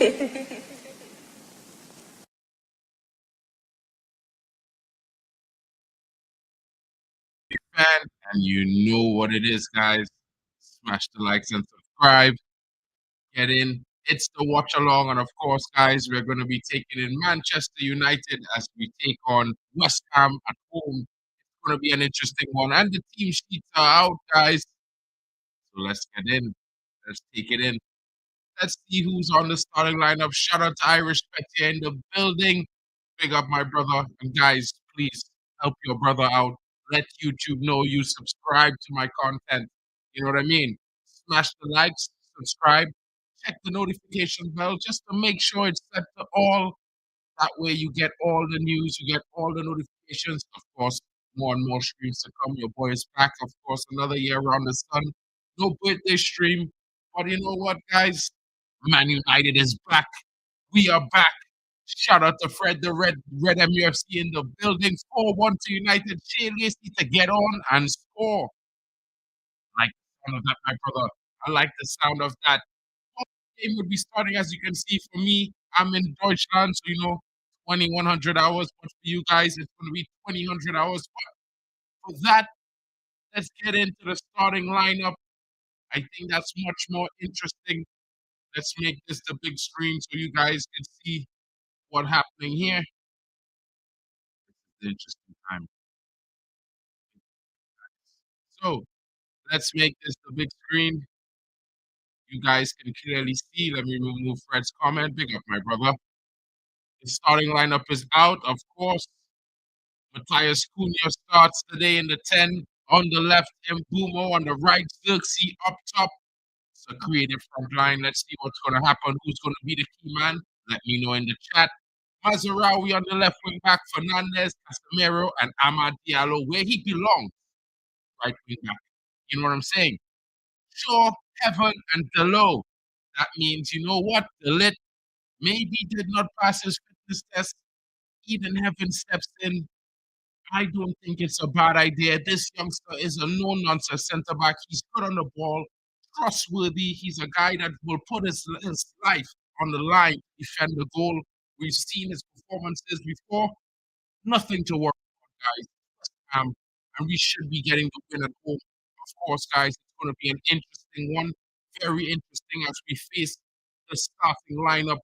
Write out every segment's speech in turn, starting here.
Fan, and you know what it is, guys. Smash the likes and subscribe. Get in. It's the watch along, and of course, guys, we're going to be taking in Manchester United as we take on West Ham at home. It's going to be an interesting one, and the team sheets are out, guys. So let's get in. Let's take it in. Let's see who's on the starting lineup. Shout out to Irish Petty in the building. Big up my brother. And guys, please help your brother out. Let YouTube know you subscribe to my content. You know what I mean? Smash the likes, subscribe, check the notification bell just to make sure it's set to all. That way you get all the news, you get all the notifications. Of course, more and more streams to come. Your boy is back. Of course, another year around the sun. No birthday stream. But you know what, guys? Man United is back. We are back. Shout out to Fred, the Red MUFC in the building. 4-1 to United. Shea Lacey to get on and score. I like the sound of that, my brother. I like the sound of that. The game would be starting, as you can see, for me. I'm in Deutschland, so 2100 hours. But for you guys, it's going to be 2000 hours. But for that, let's get into the starting lineup. I think that's much more interesting. Let's make this the big screen so you guys can see what's happening here. It's an interesting time. So let's make this the big screen. You guys can clearly see. Let me remove Fred's comment. Big up, my brother. The starting lineup is out, of course. Matthias Cunha starts today in the 10. On the left, Mbumo. On the right, Zirkzee up top. It's a creative front line. Let's see what's going to happen. Who's going to be the key man? Let me know in the chat. Mazarawi on the left wing back, Fernandez, Casemiro, and Amad Diallo, where he belongs, right wing back. You know what I'm saying? Shaw, Heaven, and Delo. That means, you know what? Delit maybe did not pass his fitness test. Eden Heaven steps in. I don't think it's a bad idea. This youngster is a no-nonsense centre-back. He's good on the ball, trustworthy. He's a guy that will put his life on the line to defend the goal. We've seen his performances before. Nothing to worry about, guys. And we should be getting the win at home. Of course, guys, it's going to be an interesting one. Very interesting as we face the starting lineup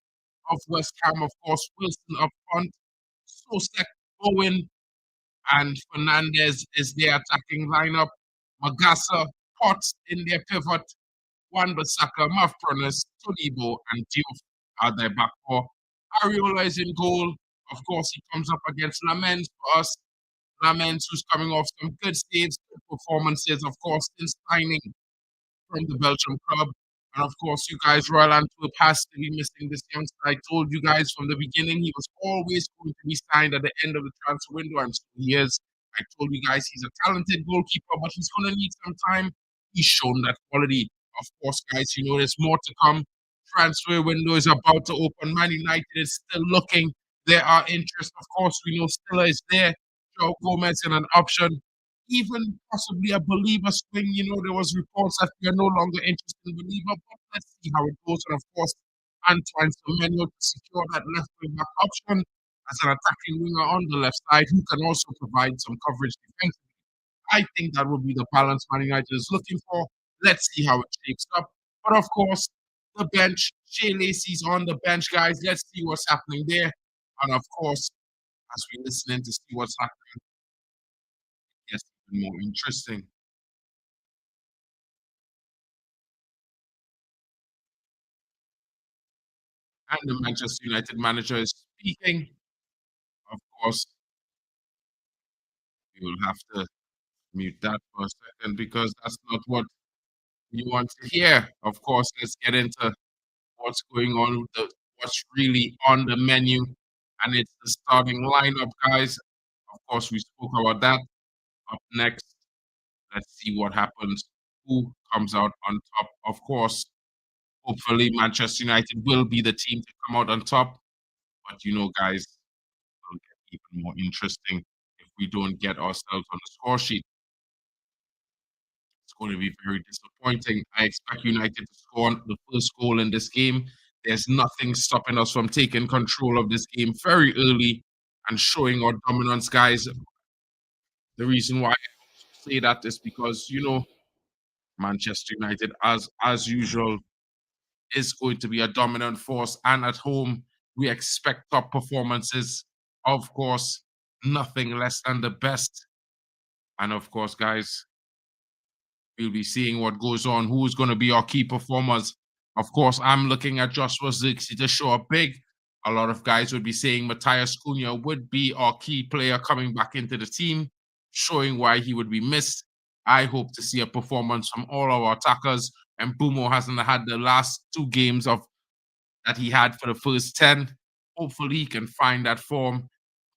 of West Ham. Of course, Wilson up front, Sosek, Bowen, and Fernandez is their attacking lineup. Magassa, Potts in their pivot. Wan-Bissaka, Mavropanos, Todibo, and Diouf are their back four. Ariola is in goal. Of course, he comes up against Lamens for us. Lamens, who's coming off some good saves, good performances, of course, since signing from the Belgium club. And of course, you guys, Royal Antwerp has to be missing this youngster. I told you guys from the beginning he was always going to be signed at the end of the transfer window, and so he is. I told you guys he's a talented goalkeeper, but he's going to need some time. He's shown that quality. Of course, guys, there's more to come. Transfer window is about to open. Man United is still looking. There are interest. Of course, we know Stiller is there. Joe Gomez in an option. Even possibly a Believer swing. There was reports that we are no longer interested in Believer, but let's see how it goes. And of course, Antoine Semenyo to secure that left wing back option as an attacking winger on the left side who can also provide some coverage defensively. I think that will be the balance Man United is looking for. Let's see how it shapes up. But of course, the bench, Shea Lacey's on the bench, guys. Let's see what's happening there. And of course, as we listen in to see what's happening, it gets even more interesting. And the Manchester United manager is speaking. Of course, we will have to mute that for a second because that's not what you want to hear. Of course, let's get into what's going on with what's really on the menu, and it's the starting lineup, guys. Of course, we spoke about that. Up next, let's see what happens. Who comes out on top? Of course, hopefully Manchester United will be the team to come out on top. But guys, it'll get even more interesting if we don't get ourselves on the score sheet. It's going to be very disappointing. I expect United to score the first goal in this game. There's nothing stopping us from taking control of this game very early and showing our dominance, guys. The reason why I say that is because, Manchester United, as usual, is going to be a dominant force. And at home, we expect top performances. Of course, nothing less than the best. And of course, guys, we'll be seeing what goes on, who's going to be our key performers. Of course, I'm looking at Joshua Zirkzee to show up big. A lot of guys would be saying Matthias Cunha would be our key player coming back into the team, showing why he would be missed. I hope to see a performance from all our attackers. And Bumo hasn't had the last 2 games of that he had for the first 10. Hopefully, he can find that form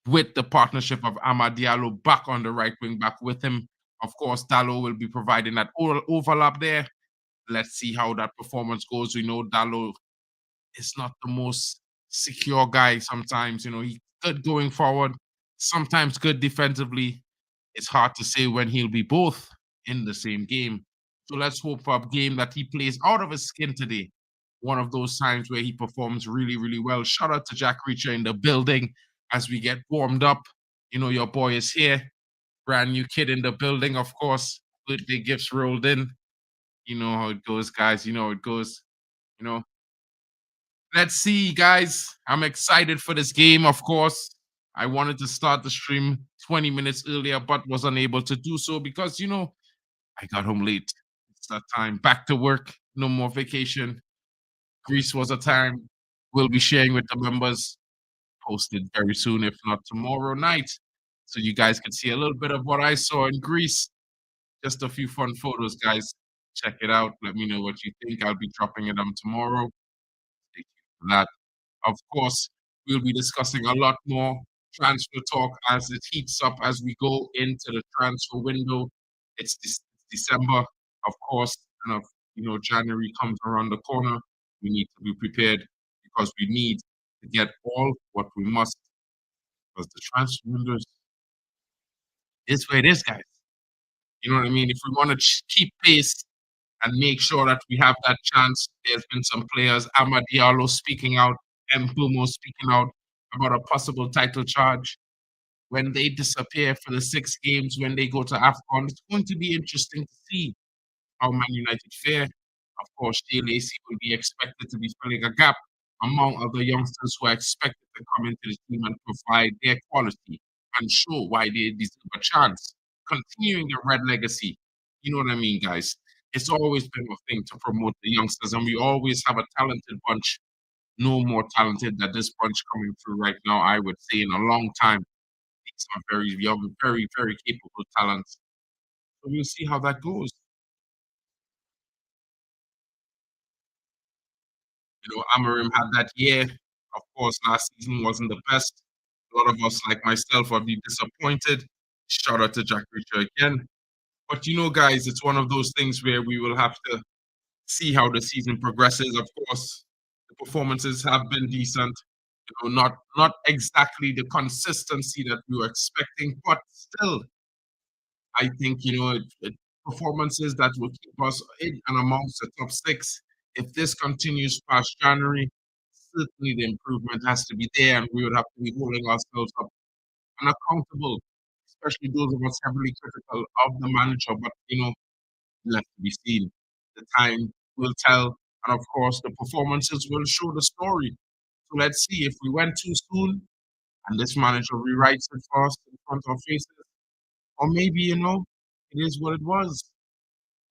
with the partnership of Amad Diallo back on the right wing back with him. Of course, Dallo will be providing that overlap there. Let's see how that performance goes. We know Dallo is not the most secure guy sometimes. He's good going forward, sometimes good defensively. It's hard to say when he'll be both in the same game. So let's hope for a game that he plays out of his skin today. One of those times where he performs really, really well. Shout out to Jack Reacher in the building as we get warmed up. Your boy is here. Brand new kid in the building, of course. Birthday gifts rolled in. You know how it goes, guys. You know how it goes. You know, let's see, guys. I'm excited for this game, of course. I wanted to start the stream 20 minutes earlier, but was unable to do so because, I got home late. It's that time. Back to work. No more vacation. Greece was a time we'll be sharing with the members. Posted very soon, if not tomorrow night. So you guys can see a little bit of what I saw in Greece. Just a few fun photos, guys. Check it out. Let me know what you think. I'll be dropping it on tomorrow. Stay tuned for that. Of course, we'll be discussing a lot more transfer talk as it heats up as we go into the transfer window. It's December, of course, and January comes around the corner. We need to be prepared because we need to get all what we must because the transfer window is where it is, guys. You know what I mean? If we want to keep pace and make sure that we have that chance, there's been some players, Amad Diallo speaking out, Mbumo speaking out about a possible title charge. When they disappear for the 6 games, when they go to AFCON, it's going to be interesting to see how Man United fare. Of course, Jay Lacey will be expected to be filling a gap among other youngsters who are expected to come into the team and provide their quality and show why they deserve a chance. Continuing the red legacy. You know what I mean, guys? It's always been a thing to promote the youngsters, and we always have a talented bunch. No more talented than this bunch coming through right now, I would say, in a long time. These are very young, very, very capable talents. So we'll see how that goes. Amarim had that year. Of course, last season wasn't the best. A lot of us, like myself, would be disappointed. Shout out to Jack Reacher again. But guys, it's one of those things where we will have to see how the season progresses. Of course, the performances have been decent. Not exactly the consistency that we were expecting, but still, I think performances that will keep us in and amongst the top 6. If this continues past January, certainly the improvement has to be there, and we would have to be holding ourselves up and accountable, especially those of us heavily critical of the manager. But left to be seen. The time will tell, and of course, the performances will show the story. So let's see if we went too soon and this manager rewrites it for us in front of our faces, or maybe it is what it was.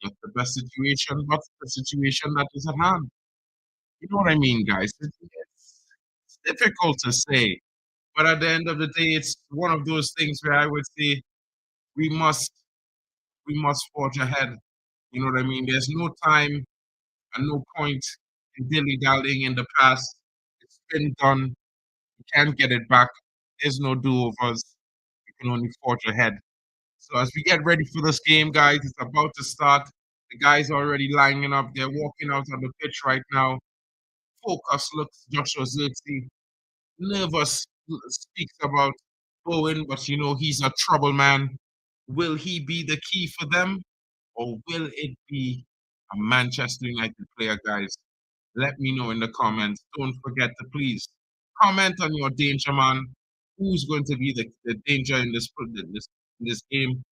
Not the best situation, but the situation that is at hand. You know what I mean, guys? It's difficult to say, but at the end of the day, it's one of those things where I would say we must we must forge ahead. You know what I mean? There's no time and no point in dilly-dallying in the past. It's been done. You can't get it back. There's no do-overs. You can only forge ahead. So as we get ready for this game, guys, it's about to start. The guys are already lining up. They're walking out on the pitch right now. Focus looks Joshua Zirkzee. Nervous speaks about Bowen, but he's a trouble man. Will he be the key for them? Or will it be a Manchester United player, guys? Let me know in the comments. Don't forget to please comment on your danger man. Who's going to be the danger in this game?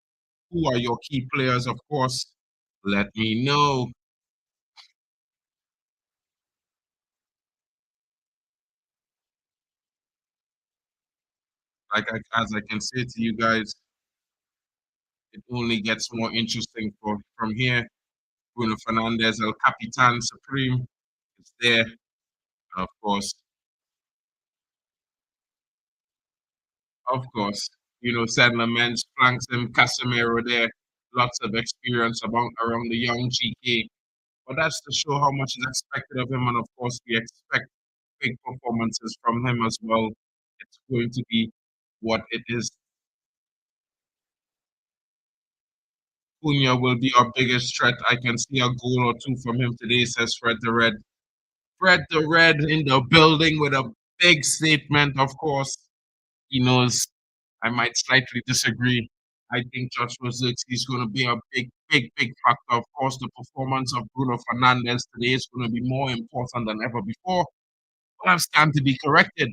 Who are your key players, of course? Let me know. As I can say to you guys, it only gets more interesting from here. Bruno Fernandez, El Capitan Supreme, is there. And of course, San Laments flanks him, Casemiro there. Lots of experience around the young GK. But that's to show how much is expected of him. And of course, we expect big performances from him as well. It's going to be what it is. Cunha will be our biggest threat. I can see a goal or two from him today, says Fred the Red. Fred the Red in the building with a big statement, of course. He knows I might slightly disagree. I think Joshua Zirkzee is going to be a big, big, big factor. Of course, the performance of Bruno Fernandes today is going to be more important than ever before. But I'm stand to be corrected.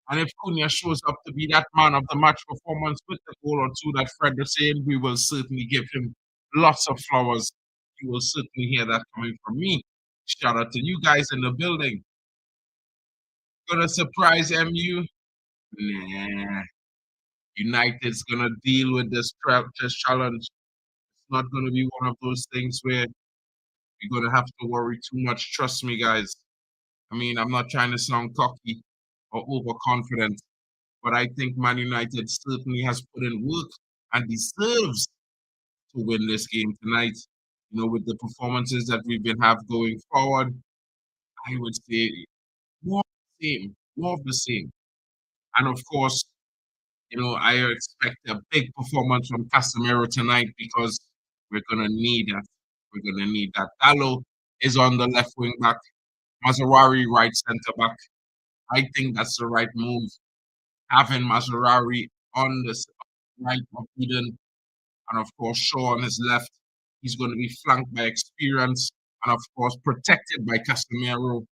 And if Cunha shows up to be that man of the match performance with the goal or two that Fred is saying, we will certainly give him lots of flowers. You will certainly hear that coming from me. Shout out to you guys in the building. Gonna surprise MU? Nah. United's gonna deal with this challenge. It's not gonna be one of those things where you're gonna have to worry too much. Trust me, guys. I mean, I'm not trying to sound cocky or overconfident, but I think Man United certainly has put in work and deserves to win this game tonight. With the performances that we've been have going forward, I would say more of the same, more of the same. And of course, I expect a big performance from Casemiro tonight because we're gonna need that. We're gonna need that. Dallo is on the left wing back, Mazarari right centre back. I think that's the right move. Having Mazarari on the right of Eden, and of course Shaw on his left. He's going to be flanked by experience and of course protected by Casemiro.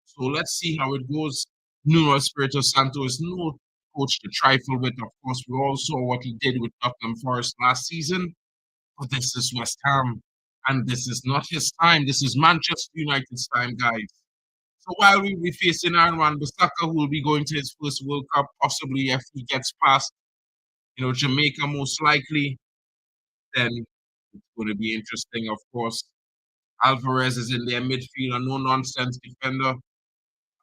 So let's see how it goes. Nuno Espirito Santo is no coach to trifle with. Of course, we all saw what he did with Nottingham Forest last season. But this is West Ham, and this is not his time. This is Manchester United's time, guys. So while we'll be facing Aaron Bissaka, who will be going to his first World Cup, possibly if he gets past, Jamaica most likely, then it's going to be interesting, of course. Alvarez is in their midfield, a no-nonsense defender.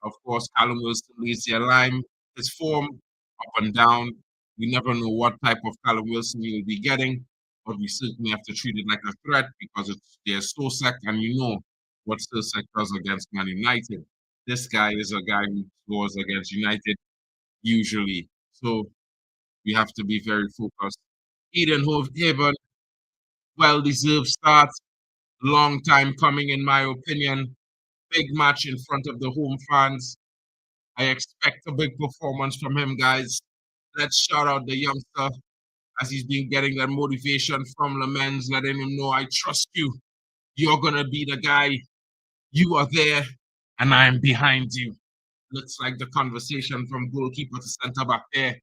Of course, Callum Wilson leads their line. His form up and down. We never know what type of Callum Wilson you will be getting, but we certainly have to treat it like a threat because there's Sosek, and you know what Sosek does against Man United. This guy is a guy who scores against United usually. So we have to be very focused. Eden Haven, well-deserved start. Long time coming, in my opinion. Big match in front of the home fans. I expect a big performance from him, guys. Let's shout out the youngster as he's been getting that motivation from Lamens, letting him know, I trust you. You're going to be the guy. You are there, and I am behind you. Looks like the conversation from goalkeeper to centre back there.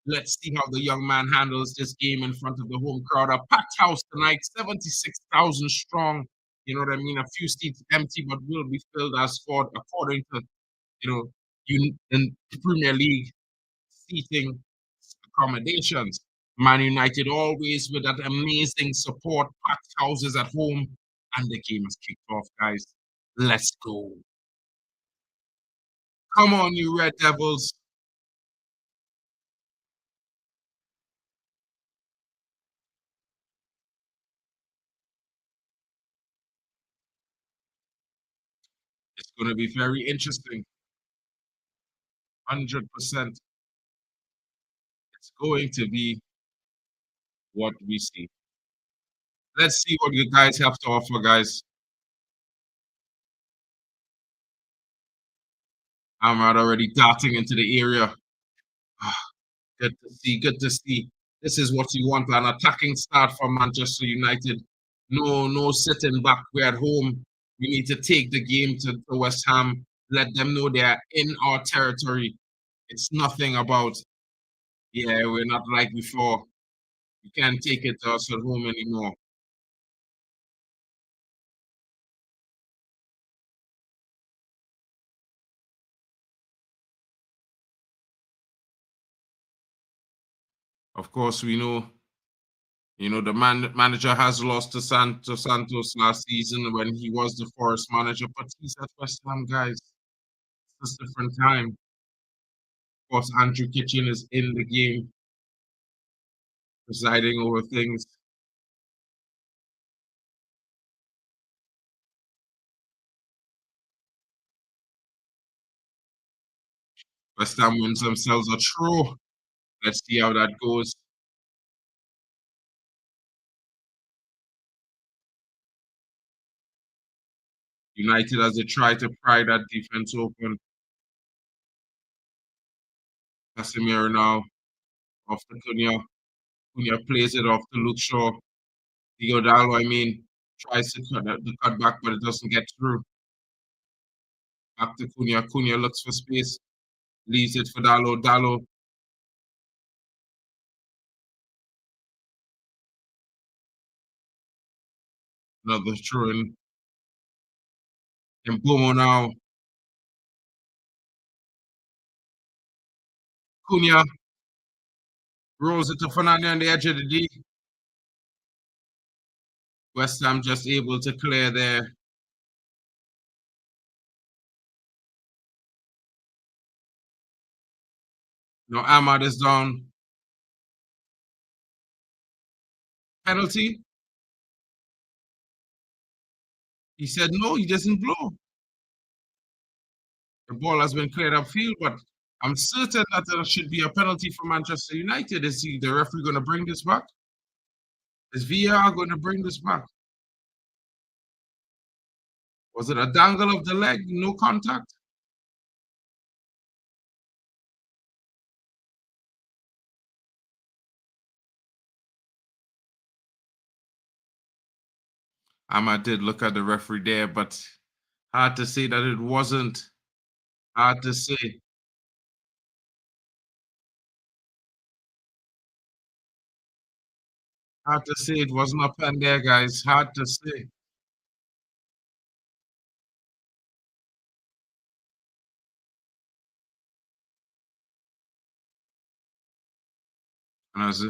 Let's see how the young man handles this game in front of the home crowd. A packed house tonight, 76,000 strong. You know what I mean? A few seats empty, but will be filled as scored according to, in Premier League seating accommodations. Man United always with that amazing support, packed houses at home, and the game has kicked off, guys. Let's go. Come on, you Red Devils. It's going to be very interesting. 100%. It's going to be what we see. Let's see what you guys have to offer, guys. Amrad already darting into the area. Good to see. Good to see. This is what you want, an attacking start from Manchester United. No sitting back. We're at home. We need to take the game to West Ham, let them know they are in our territory. It's nothing about, yeah, we're not like before. You can't take it to us at home anymore. Of course, we know, the manager has lost to Santos last season when he was the Forest manager, but he's at West Ham, guys. It's a different time. Of course, Andrew Kitchen is in the game, presiding over things. West Ham wins themselves a throw. Let's see how that goes. United as they try to pry that defense open. Casemiro now off to Cunha. Cunha plays it off to Luke Shaw. Dalo, tries to the cut back, but it doesn't get through. Back to Cunha. Cunha looks for space. Leaves it for Dalo. Dalo. Another throw in. And Bomo now. Cunha rolls it to Fernando on the edge of the D. West Ham just able to clear there. No, Ahmad is down. Penalty. He said no, he doesn't blow. The ball has been cleared upfield, but I'm certain that there should be a penalty for Manchester United. Is the referee going to bring this back? Is VAR going to bring this back? Was it a dangle of the leg? No contact? Ahmad did look at the referee there, but hard to say that it wasn't. Hard to say. Hard to say it wasn't a pen there, guys. Hard to say. And as a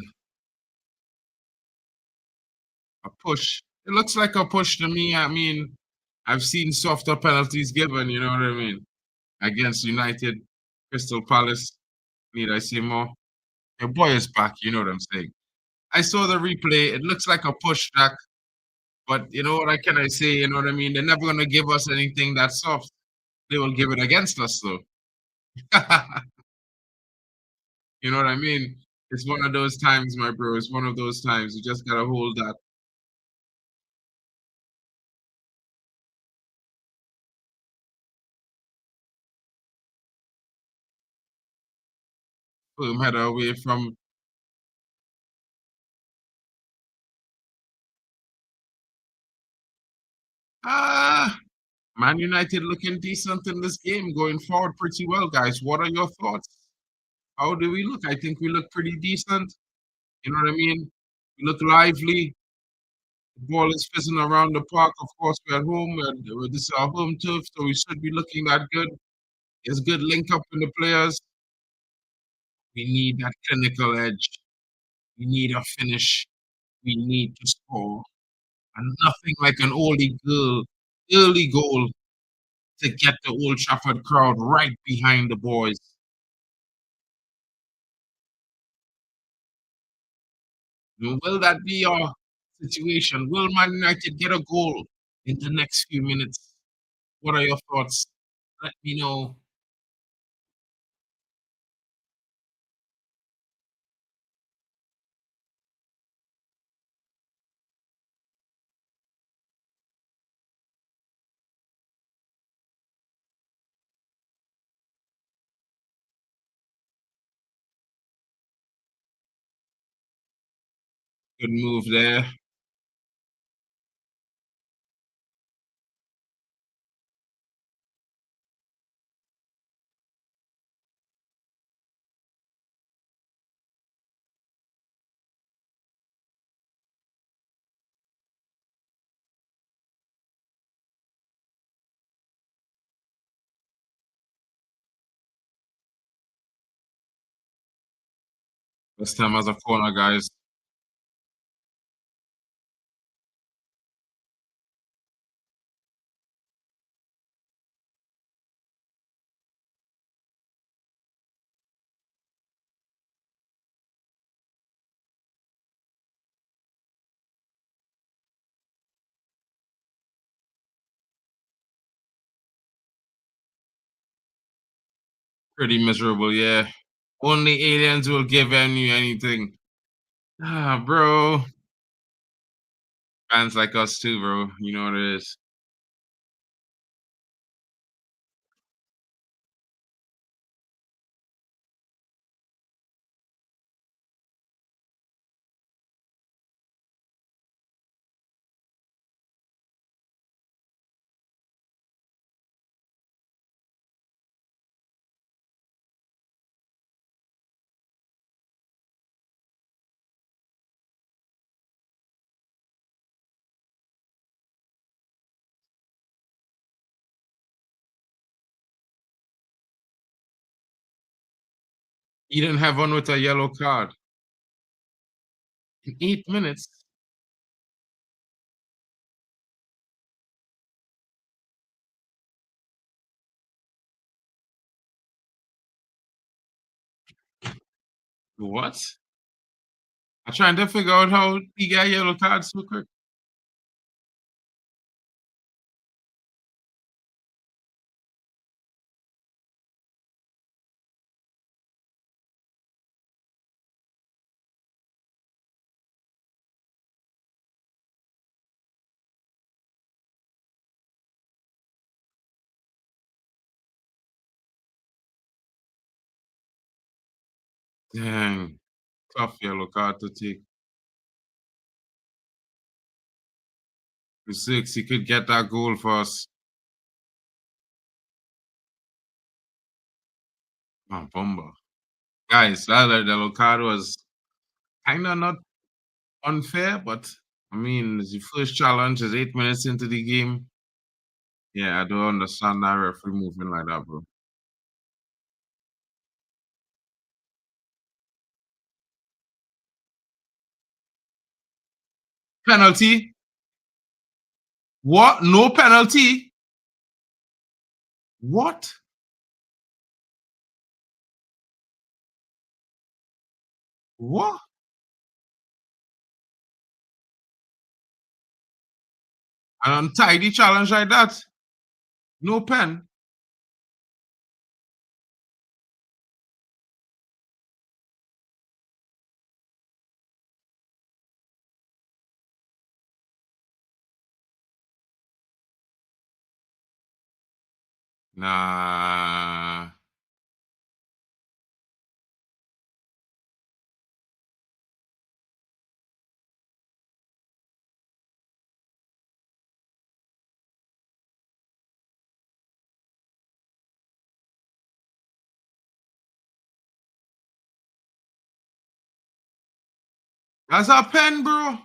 push. It looks like a push to me. I've seen softer penalties given, you know what I mean? Against United, Crystal Palace. Need I say more? Your boy is back, you know what I'm saying. I saw the replay. It looks like a push back, but you know what can I say? You know what I mean? They're never gonna give us anything that soft. They will give it against us though. You know what I mean? It's one of those times, my bro. It's one of those times. You just gotta hold that firm header away from. Ah, Man United looking decent in this game, going forward pretty well, guys. What are your thoughts? How do we look? I think we look pretty decent. You know what I mean? We look lively. The ball is fizzing around the park. Of course, we're at home. This is our home turf, so we should be looking that good. There's good link up in the players. We need that clinical edge. We need a finish. We need to score. And nothing like an early goal to get the Old Trafford crowd right behind the boys. Will that be our situation? Will Man United get a goal in the next few minutes? What are your thoughts? Let me know. Good move there. West Ham as a corner, guys. Pretty miserable, yeah. Only aliens will give you anything. Ah, bro. Fans like us too, bro. You know what it is. He didn't have one with a yellow card in 8 minutes. What? I'm trying to figure out how he got yellow cards so quick. Dang, tough yellow card to take. The six, he could get that goal for us. Oh, Bumba. Guys, that yellow card was kind of not unfair, but I mean, it's your first challenge, is 8 minutes into the game. Yeah, I don't understand that referee moving like that, bro. Penalty? What? No penalty? What? What? An untidy challenge like that? No pen? Nah. That's our pen, bro.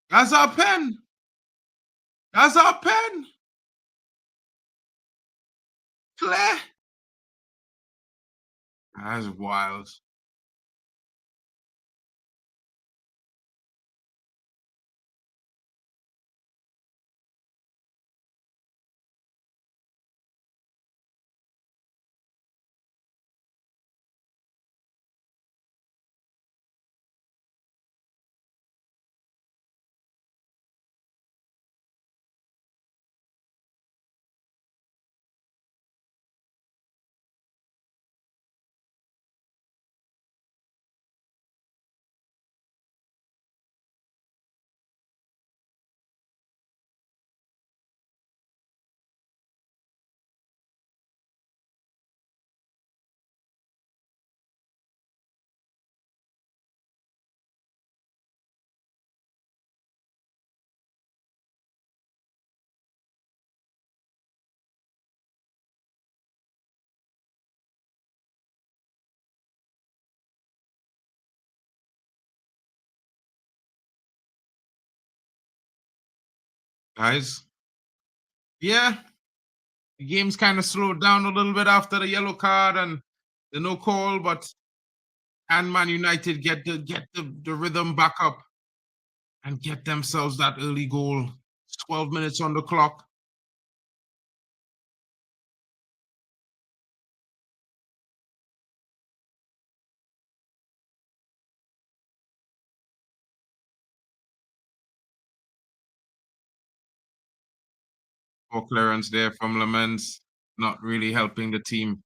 That's our pen. That's our pen. Clear. That's wild. Guys. Yeah. The game's kind of slowed down a little bit after the yellow card and the no call, but And Man United get the rhythm back up and get themselves that early goal. 12 minutes on the clock. Poor clearance there from Lamens, not really helping the team.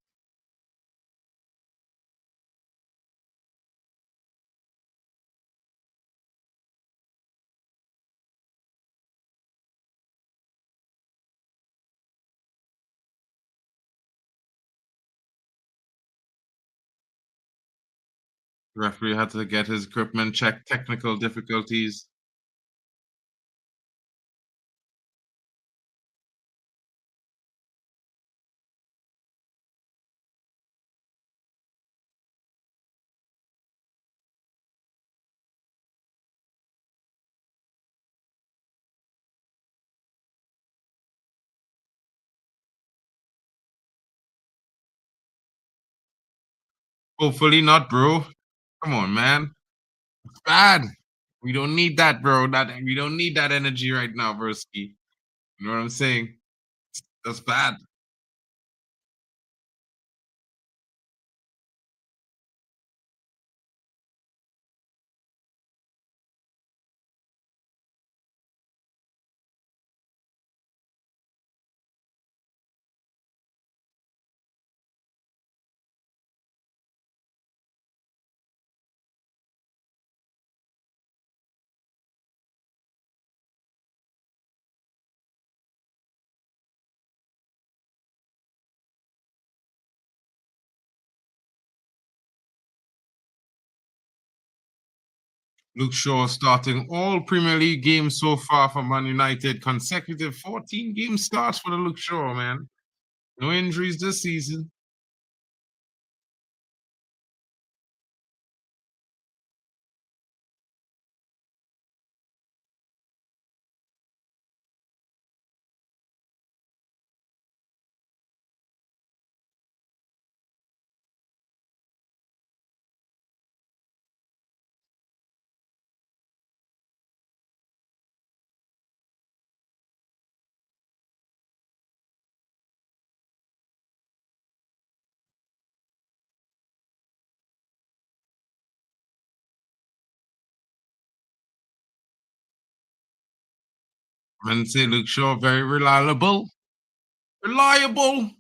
Referee had to get his equipment checked, technical difficulties. Hopefully not, bro. Come on, man. It's bad. We don't need that, bro. We don't need that energy right now, broski. You know what I'm saying? That's bad. Luke Shaw starting all Premier League games so far for Man United. Consecutive 14 game starts for the Luke Shaw, man. No injuries this season. And say Luke Shaw very reliable. Reliable.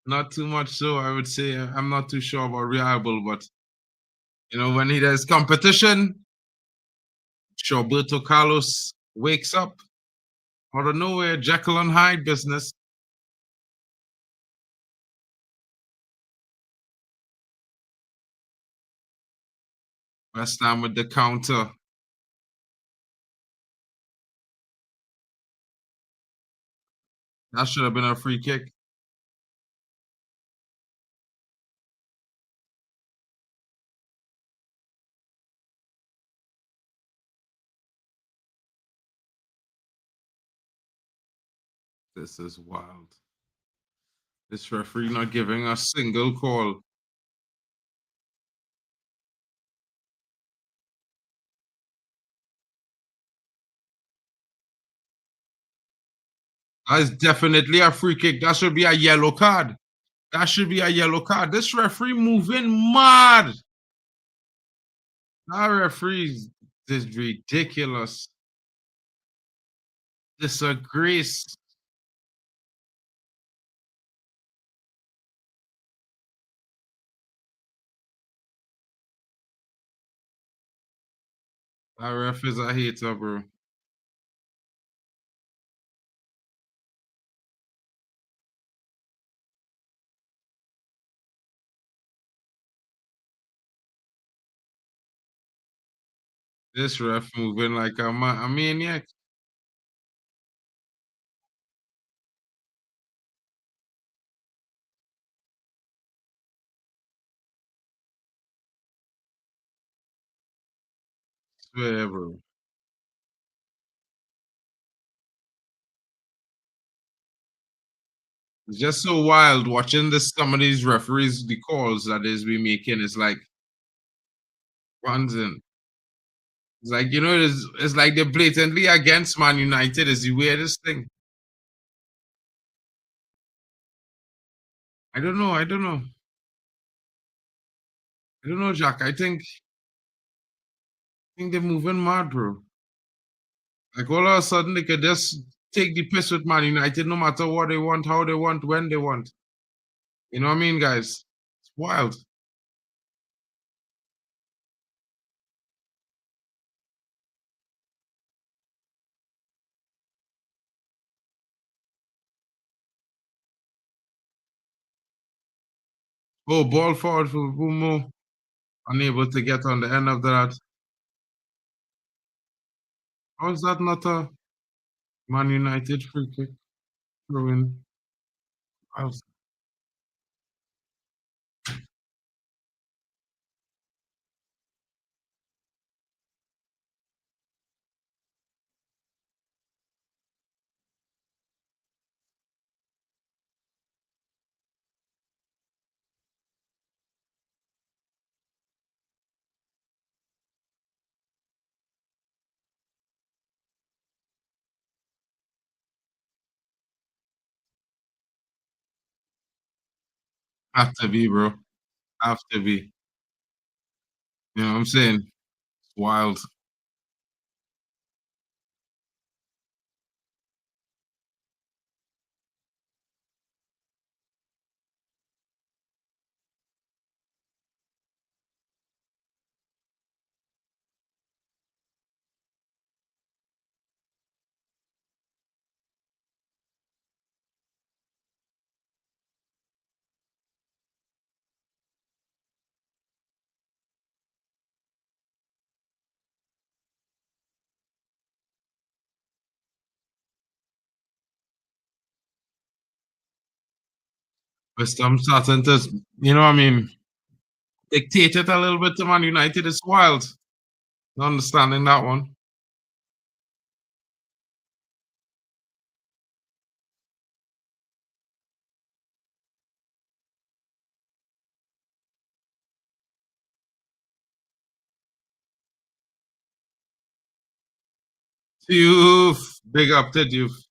Not too much so, I would say. I'm not too sure about reliable, but when he does competition, Roberto Carlos wakes up out of nowhere, Jekyll and Hyde business. West Ham with the counter. That should have been a free kick. This is wild. This referee not giving a single call. That is definitely a free kick. That should be a yellow card. That should be a yellow card. This referee moving mad. That referee is ridiculous. Disgrace. That ref is a hater, bro. This ref moving like a maniac. Swear, bro. It's just so wild watching this some of these referees, the calls that is we making is like runs in. It's like it's like they're blatantly against Man United is the weirdest thing. I don't know. I don't know. I don't know, Jack. I think they're moving mad, bro. Like all of a sudden they could just take the piss with Man United no matter what they want, how they want, when they want. You know what I mean, guys? It's wild. Oh, ball forward for Bumo. Unable to get on the end of that. How is that not a Man United free kick throw in? Have to be, bro. Have to be. You know what I'm saying? It's wild. But I'm starting to, you know what I mean, dictate it a little bit to Man United. It's wild. Not understanding that one. Youth. Big up to youth.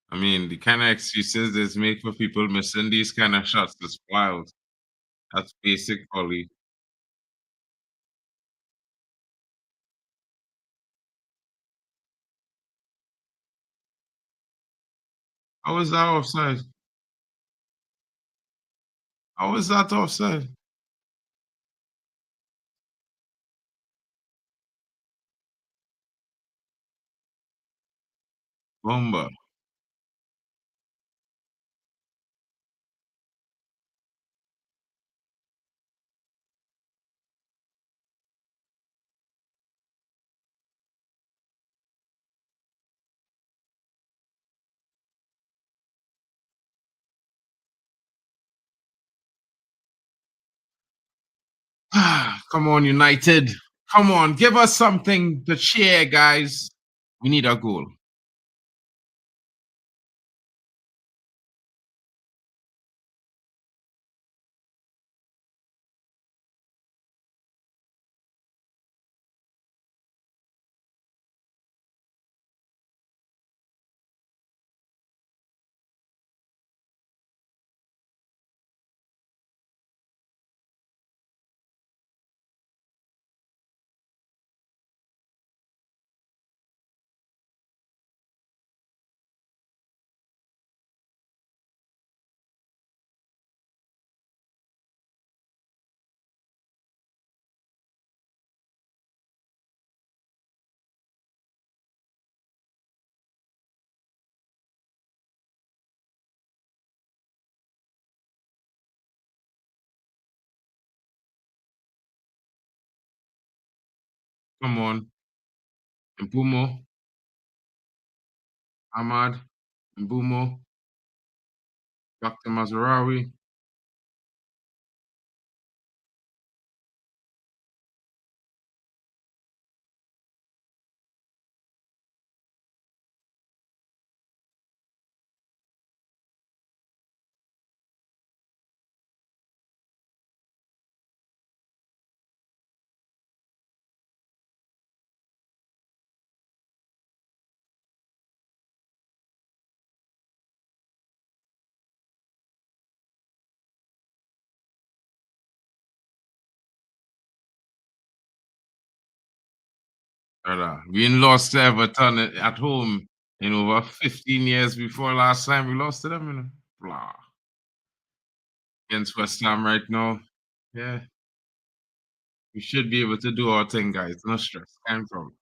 I mean, the kind of excuses they make for people missing these kind of shots is wild. That's basic volley. How is that offside? How is that offside? Bomba. Come on, United. Come on, give us something to cheer, guys. We need a goal. Come on. Mbumo, Ahmad, Mbumo, Dr. Mazarawi. We ain't lost to Everton at home in over 15 years before last time we lost to them, you know. Blah. Against West Ham right now. Yeah, we should be able to do our thing, guys. No stress. Can't problem.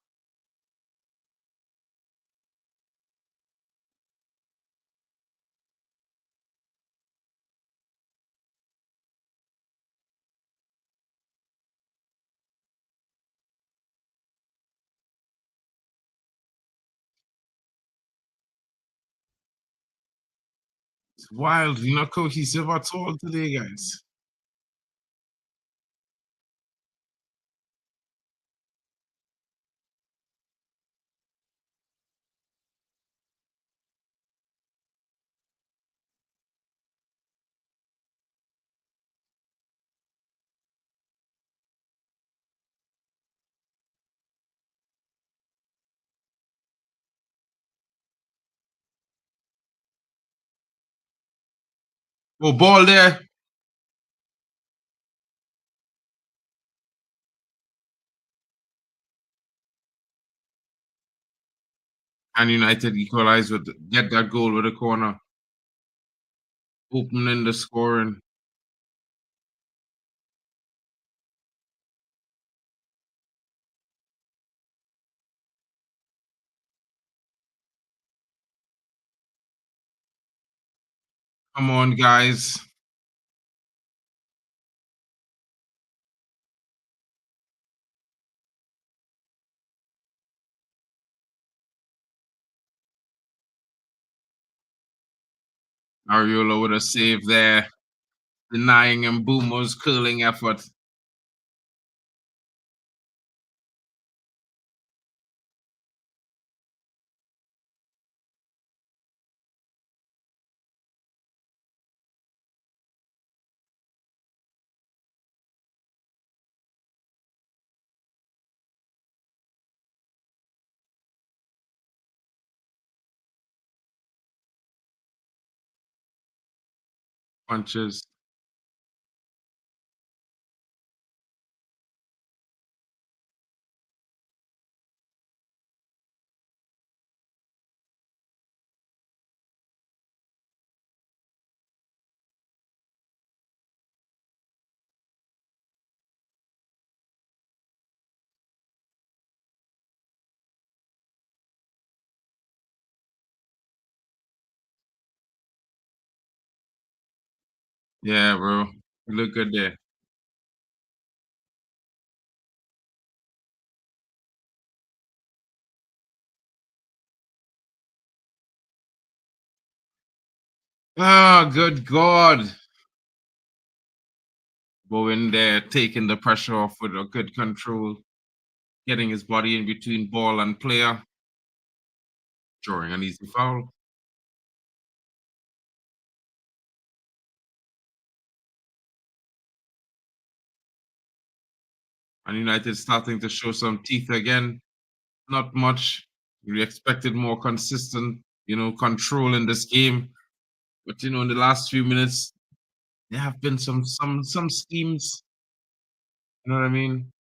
It's wild. We're not cohesive at all today, guys. Oh, ball there. And United equalize with get that goal with a corner. Opening the scoring. Come on, guys. Ariola with a save there. Denying Mbumo's curling effort. Punches. Yeah, bro. You look good there. Oh, good God. Bowen there taking the pressure off with a good control, getting his body in between ball and player, drawing an easy foul. And United starting to show some teeth again. Not much. We expected more consistent, control in this game. But in the last few minutes, there have been some schemes. You know what I mean?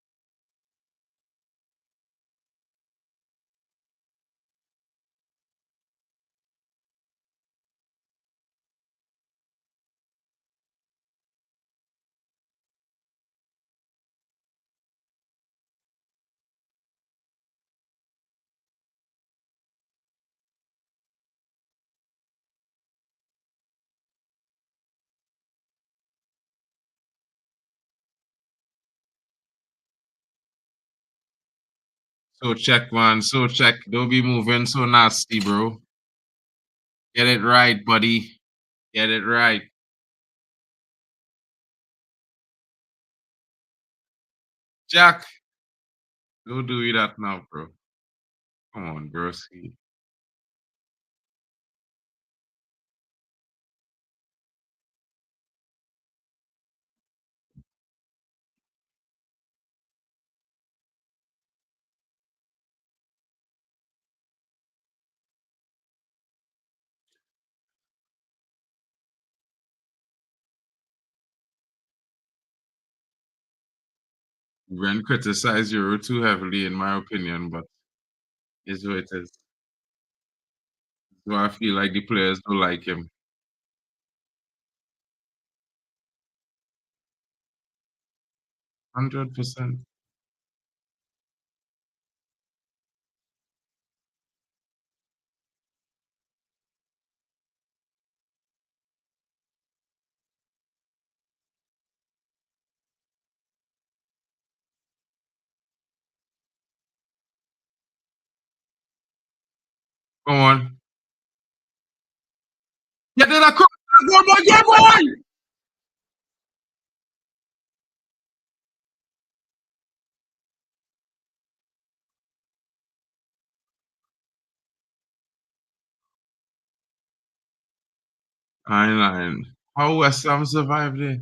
So check, man. So check. Don't be moving so nasty, bro. Get it right, buddy. Get it right. Jack, don't do that now, bro. Come on, bro. See. Ren criticized Euro too heavily, in my opinion, but Is what it is. So I feel like the players don't like him. 100%. Come on. Get it across. Go, boy, go, boy! Island. How West Ham survived it?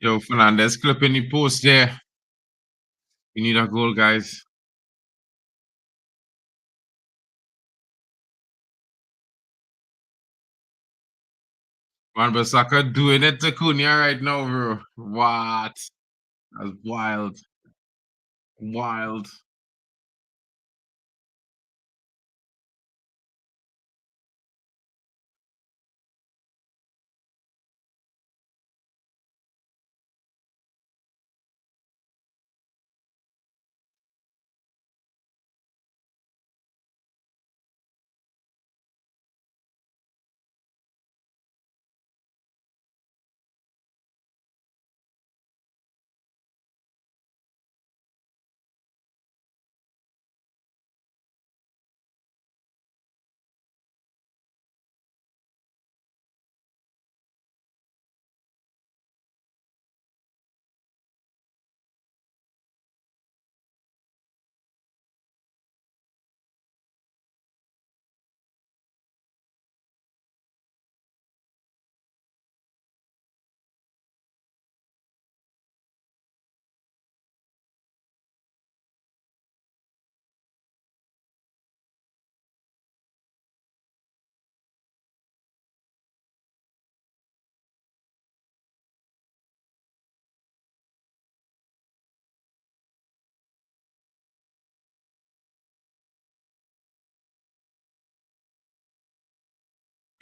Yo, Fernandez clipping the post there. We need a goal, guys. Van Bissaka doing it to Cunha right now, bro. What? That's wild. Wild.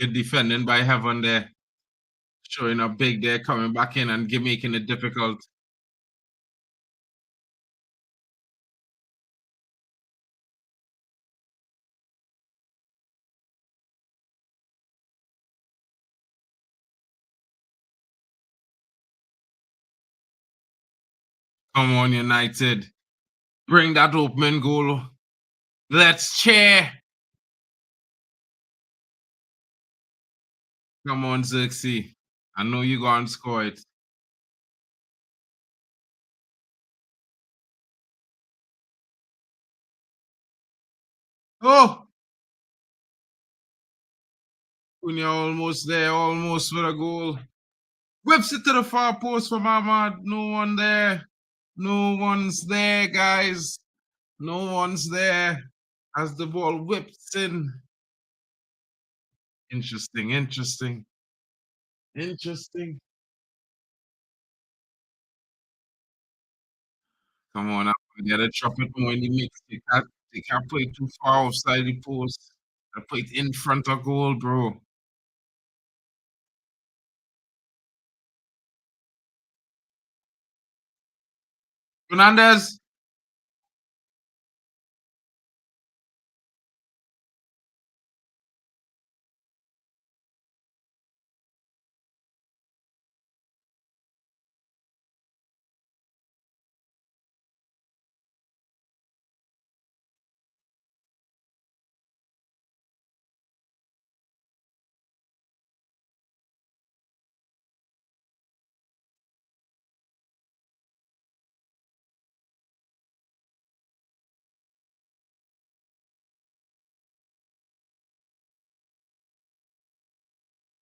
Good defending by Heaven there. Showing up big there, coming back in and making it difficult. Come on, United. Bring that opening goal. Let's cheer. Come on, Xerxes. I know you're going to score it. Oh! Cunha almost there, almost for a goal. Whips it to the far post from Ahmad. No one there. No one's there, guys. No one's there as the ball whips in. Interesting, interesting, interesting. Come on, I gotta chop it more in the mix. They can't play too far offside the post. I play it in front of goal, bro. Fernandez.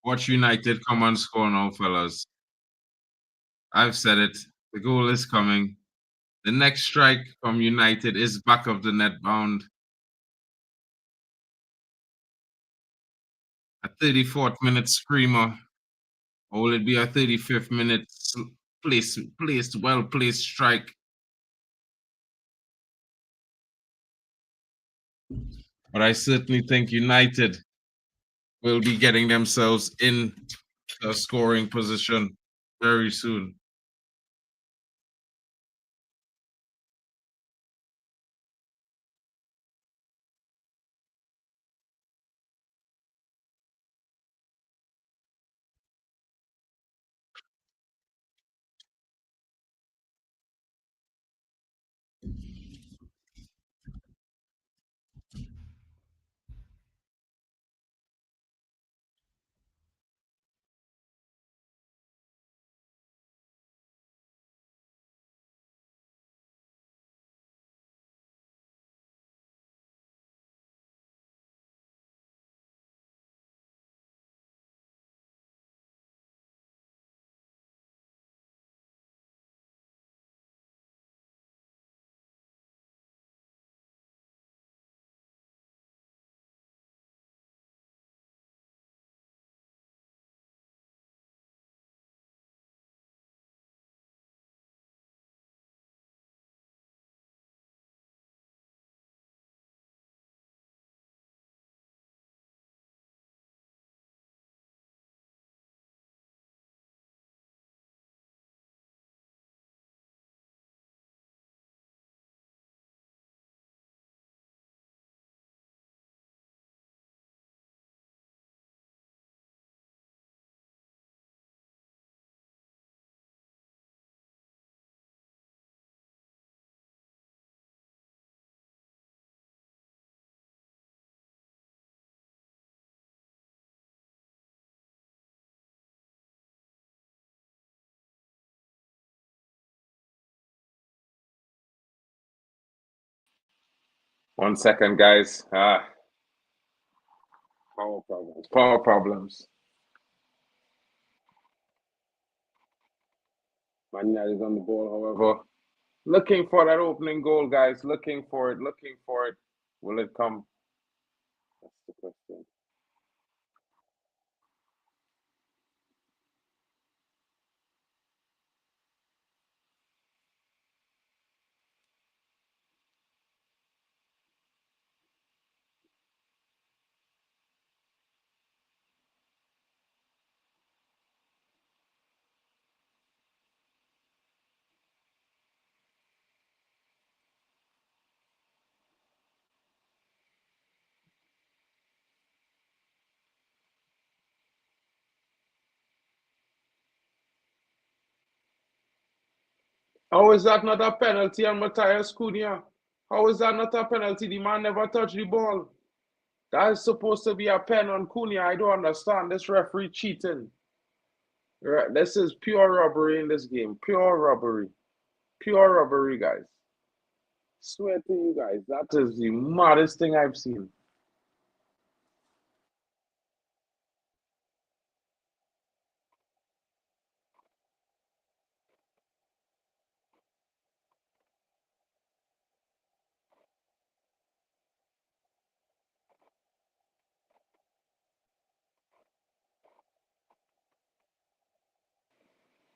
Watch United come and score now, fellas. I've said it. The goal is coming. The next strike from United is back of the net bound. A 34th minute screamer. Or will it be a 35th minute well placed strike? But I certainly think United will be getting themselves in a scoring position very soon. One second, guys. Power problems. Power problems. Man United is on the ball, however. Looking for that opening goal, guys. Looking for it. Looking for it. Will it come? That's the question. How is that not a penalty on Matthias Cunha? How is that not a penalty? The man never touched the ball. That is supposed to be a pen on Cunha. I don't understand. This referee cheating. This is pure robbery in this game. Pure robbery. Pure robbery, guys. Swear to you guys, that is the maddest thing I've seen.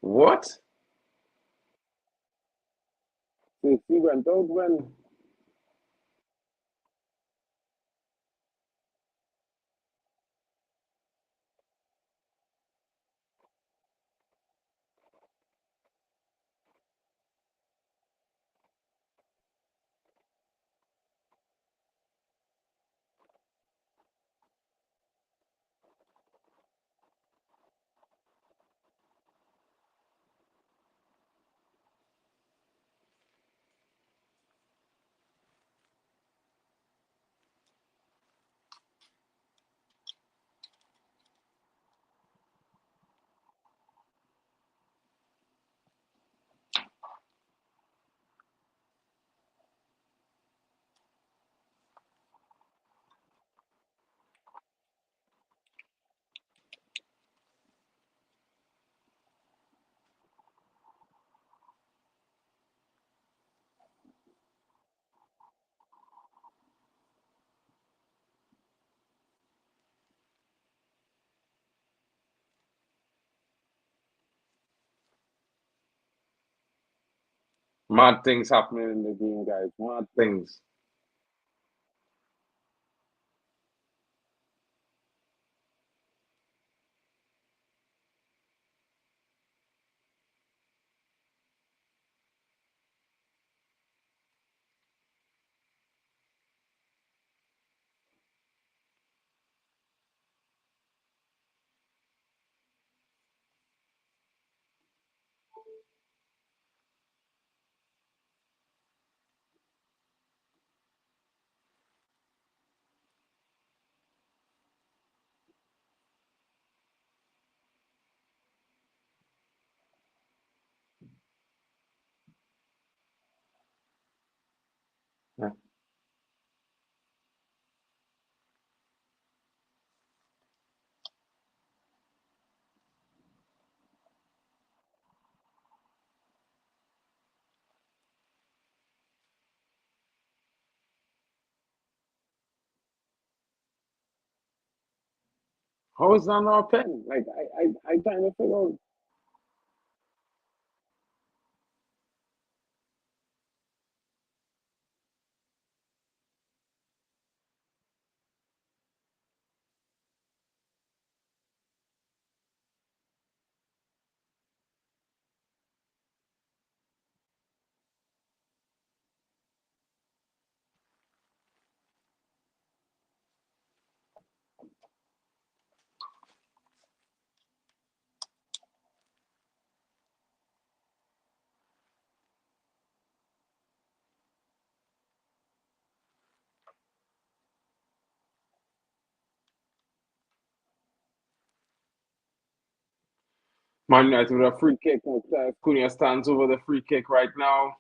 What? He went out when. Mad things happening in the game, guys. Mad things. Yeah. How is that not a pen? Like I trying to figure out. Man United with a free kick. Cunha stands over the free kick right now.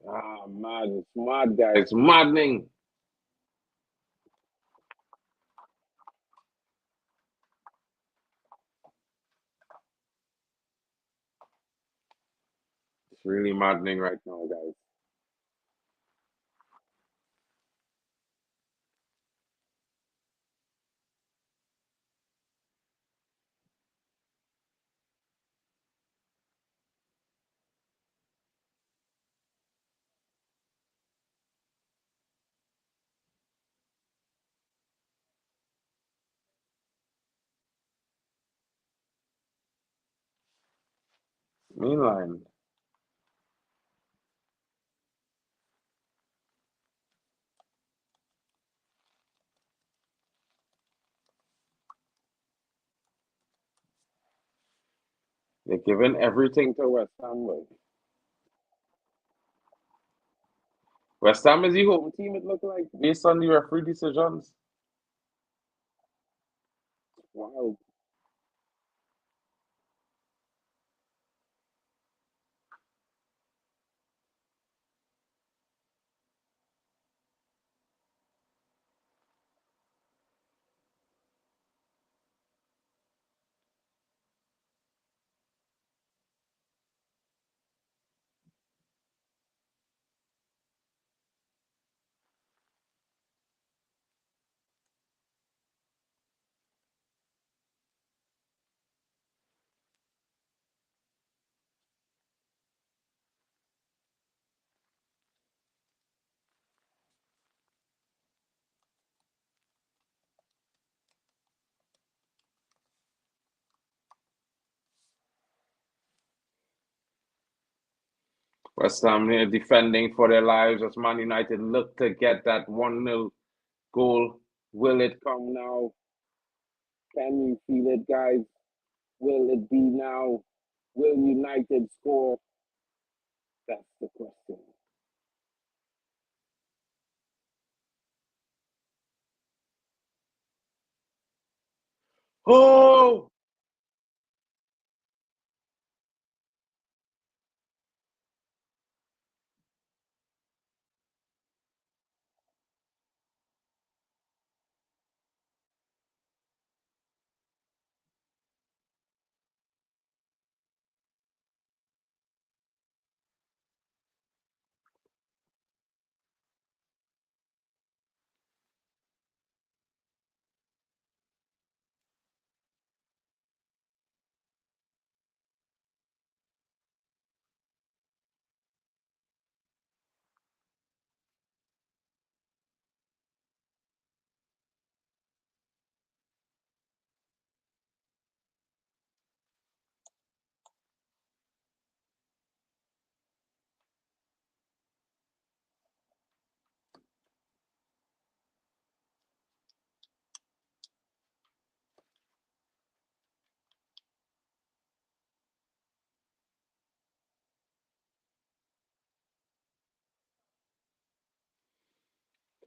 Ah, mad. It's mad, guys. Maddening. It's really maddening right now, guys. Meanwhile, they're giving everything to West Ham. Boy. West Ham is the home team, it looks like, based on the referee decisions. Wow. West Ham here defending for their lives as Man United look to get that 1-0 goal. Will it come now? Can you feel it, guys? Will it be now? Will United score? That's the question. Oh!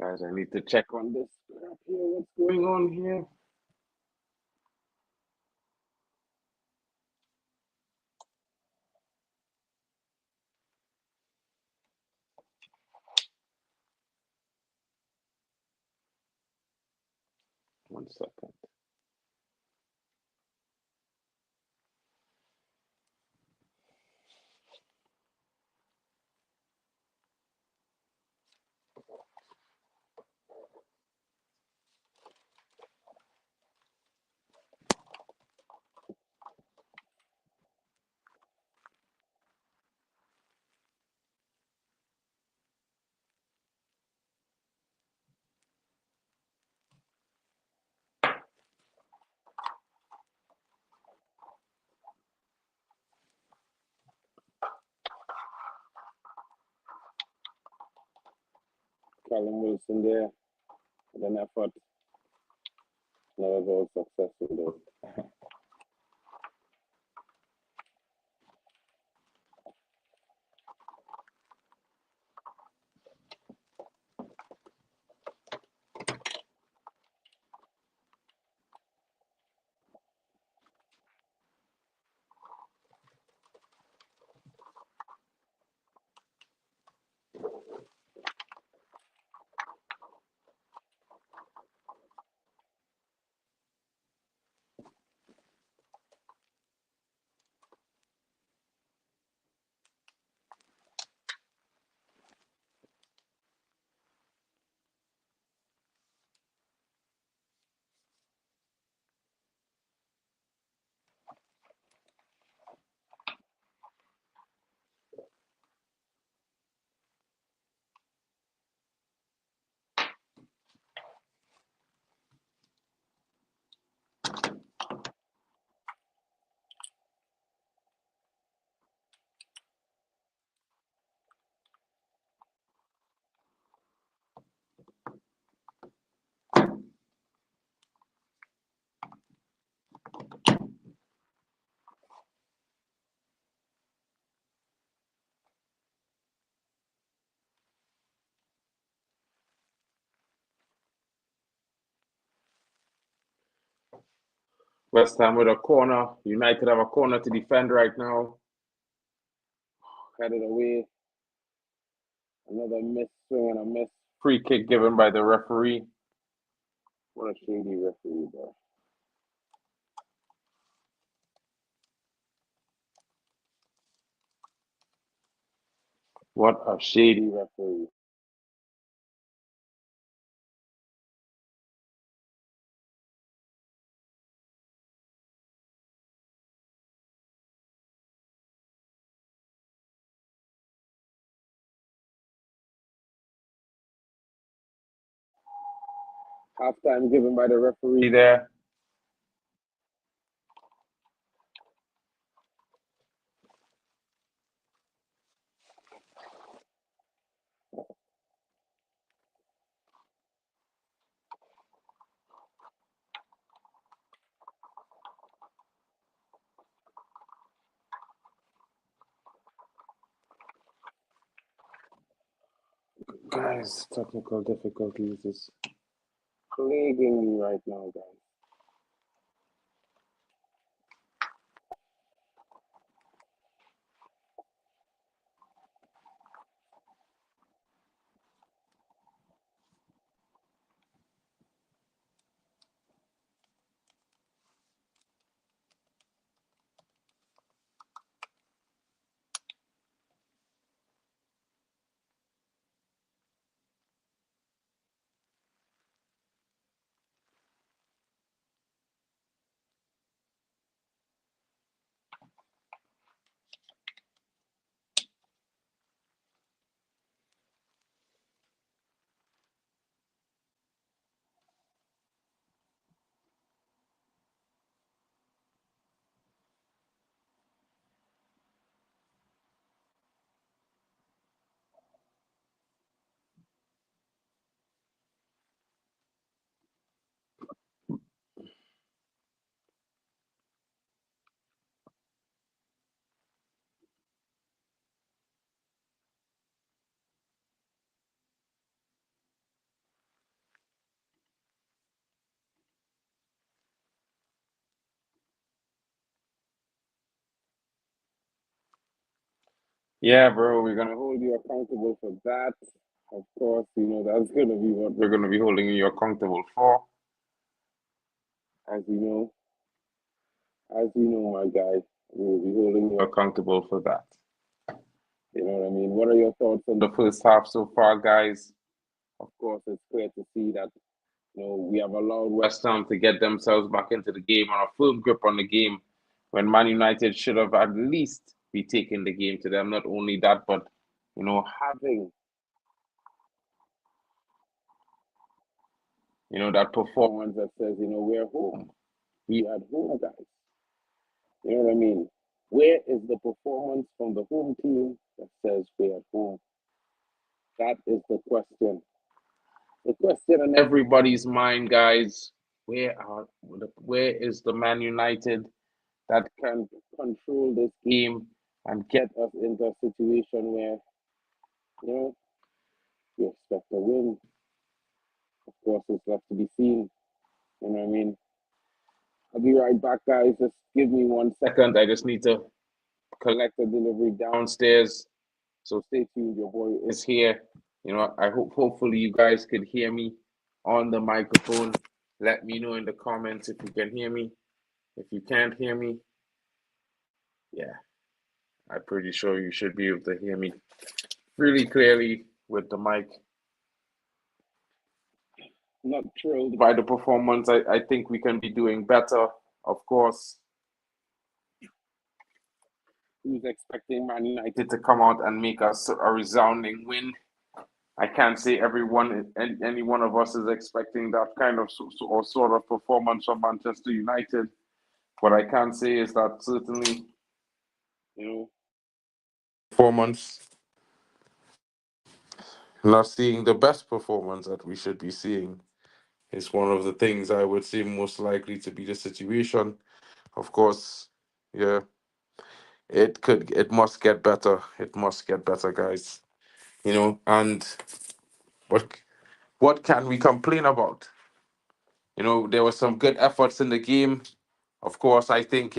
Guys, I need to check on this up here. What's going on here? One second. Callum Wilson there with an effort. Another goal successful though. West Ham with a corner. United have a corner to defend right now. Headed away. Another miss swing and a miss. Free kick given by the referee. What a shady referee, bro. What a shady referee. Halftime given by the referee there. Guys, technical difficulties is plaguing me right now, guys. Yeah, bro, we're gonna hold you accountable for that. Of course, that's gonna be what we're gonna be holding you accountable for. As you know, my guy, we'll be holding you accountable for that. You know what I mean? What are your thoughts on the first half so far, guys? Of course, it's clear to see that we have allowed West Ham to get themselves back into the game on a firm grip on the game when Man United should have at least be taking the game to them. Not only that, but having that performance that says, we're home. We at home, guys. You know what I mean? Where is the performance from the home team that says we're at home? That is the question. The question in everybody's mind, guys. Where is the Man United that can control this game and get us into a situation where we expect a win? Of course, it's left to be seen. You know what I mean? I'll be right back, guys. Just give me 1 second. I just need to collect the delivery downstairs. So stay tuned. Your boy is here. I hopefully you guys could hear me on the microphone. Let me know in the comments if you can hear me. If you can't hear me, yeah, I'm pretty sure you should be able to hear me really clearly with the mic. Not thrilled by the performance. I think we can be doing better, of course. Who's expecting Man United to come out and make us a resounding win? I can't say any one of us is expecting that kind of sort of performance from Manchester United. What I can say is that certainly, performance, not seeing the best performance that we should be seeing is one of the things I would say most likely to be the situation. Of course, yeah, it must get better. It must get better, guys. And what what can we complain about? There were some good efforts in the game. Of course, I think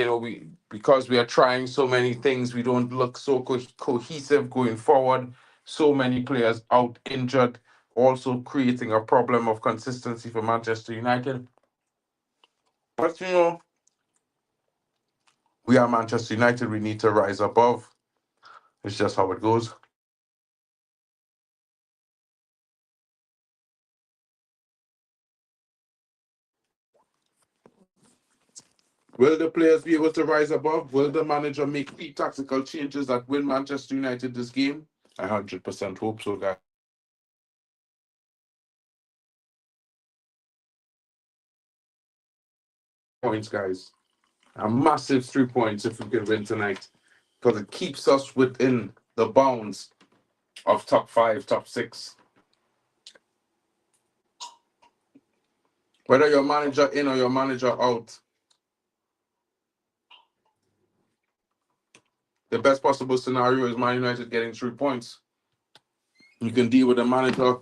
because we are trying so many things, we don't look so cohesive going forward. So many players out injured, also creating a problem of consistency for Manchester United. But we are Manchester United. We need to rise above. It's just how it goes. Will the players be able to rise above? Will the manager make key tactical changes that win Manchester United this game? I 100% hope so, guys. Points, guys. A massive 3 points if we can win tonight, because it keeps us within the bounds of top five, top six. Whether your manager in or your manager out, the best possible scenario is Man United getting 3 points. You can deal with the manager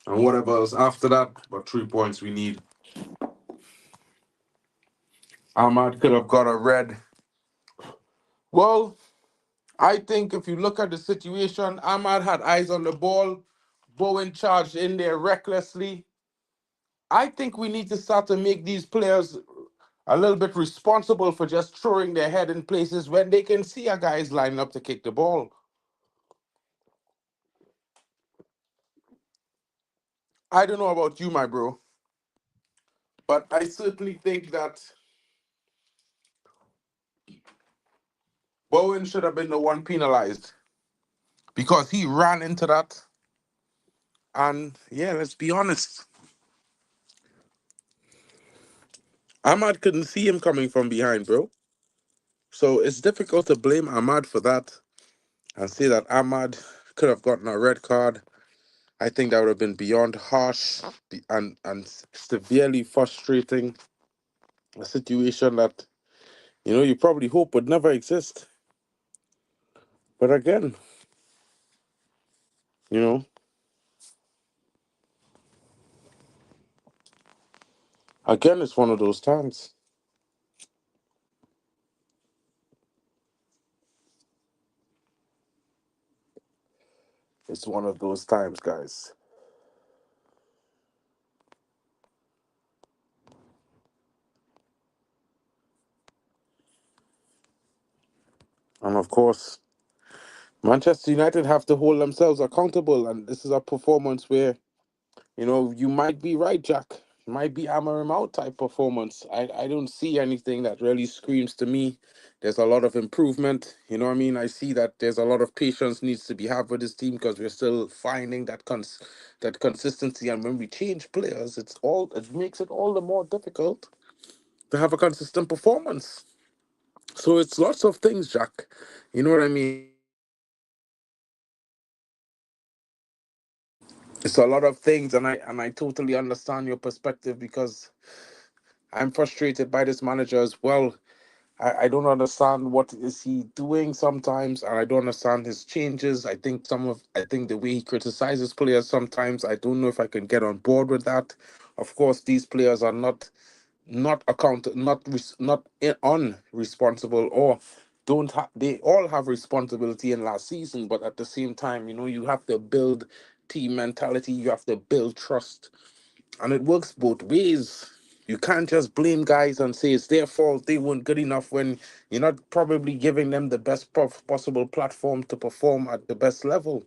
and whatever else after that, but 3 points we need. Ahmad could have got a red. Well, I think if you look at the situation, Ahmad had eyes on the ball. Bowen charged in there recklessly. I think we need to start to make these players a little bit responsible for just throwing their head in places when they can see a guy's lining up to kick the ball. I don't know about you, my bro, but I certainly think that Bowen should have been the one penalized because he ran into that. And yeah, let's be honest, Ahmad couldn't see him coming from behind, bro. So it's difficult to blame Ahmad for that and say that Ahmad could have gotten a red card. I think that would have been beyond harsh and severely frustrating. A situation that you probably hope would never exist. But again, you know, again, it's one of those times. It's one of those times, guys. And of course, Manchester United have to hold themselves accountable. And this is a performance where, you might be right, Jack. It might be hammer him out type performance. I don't see anything that really screams to me. There's a lot of improvement. You know what I mean? I see that there's a lot of patience needs to be had with this team because we're still finding that consistency. And when we change players, it makes it all the more difficult to have a consistent performance. So it's lots of things, Jack. You know what I mean? It's a lot of things, and I totally understand your perspective because I'm frustrated by this manager as well. I don't understand what is he doing sometimes, and I don't understand his changes. I think the way he criticizes players sometimes, I don't know if I can get on board with that. Of course, these players are not account not res, not in, unresponsible or don't have they all have responsibility in last season, but at the same time, you have to build team mentality, you have to build trust, and it works both ways. You can't just blame guys and say it's their fault they weren't good enough when you're not probably giving them the best possible platform to perform at the best level.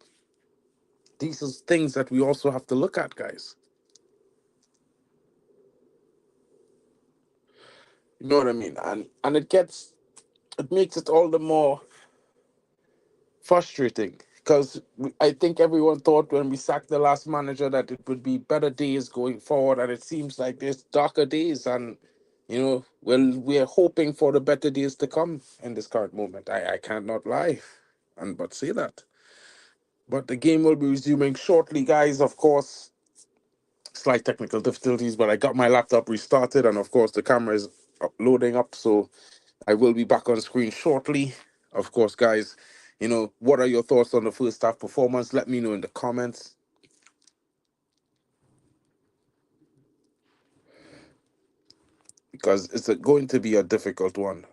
These are things that we also have to look at, guys. You know what I mean? And it makes it all the more frustrating because I think everyone thought when we sacked the last manager that it would be better days going forward, and it seems like there's darker days. And well, we're hoping for the better days to come in this current moment. I can't not lie, and but say that. But the game will be resuming shortly, guys. Of course, slight technical difficulties, but I got my laptop restarted, and of course the camera is loading up, so I will be back on screen shortly. Of course, guys, what are your thoughts on the first half performance? Let me know in the comments because it's going to be a difficult one.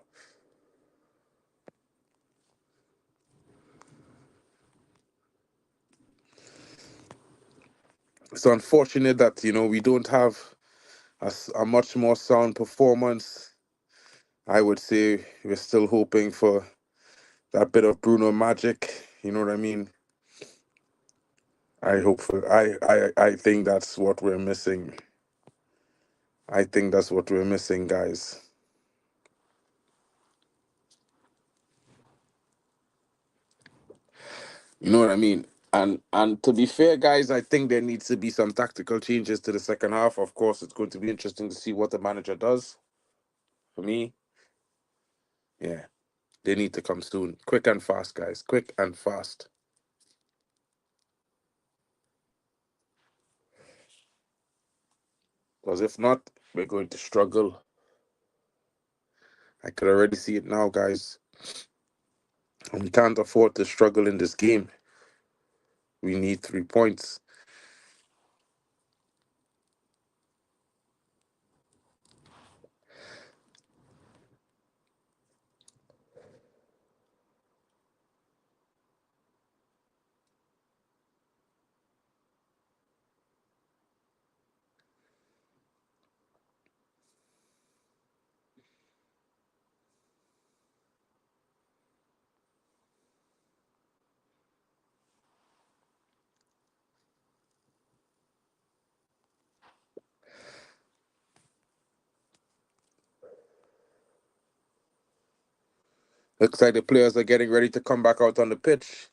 It's unfortunate that, we don't have a much more sound performance. I would say we're still hoping for that bit of Bruno magic. You know what I mean? I think that's what we're missing. I think that's what we're missing, guys. You know what I mean? And to be fair, guys, I think there needs to be some tactical changes to the second half. Of course, it's going to be interesting to see what the manager does. For me, yeah, they need to come soon. Quick and fast, guys. Quick and fast. Because if not, we're going to struggle. I could already see it now, guys. And we can't afford to struggle in this game. We need 3 points. Looks like the players are getting ready to come back out on the pitch.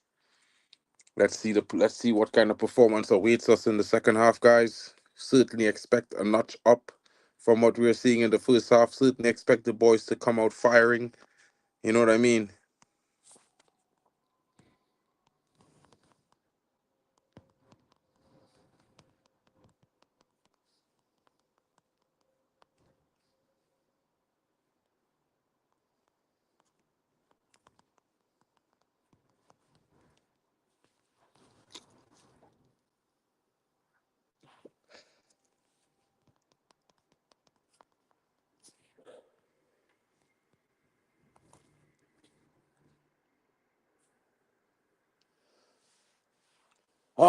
Let's see what kind of performance awaits us in the second half, guys. Certainly expect a notch up from what we are seeing in the first half. Certainly expect the boys to come out firing. You know what I mean?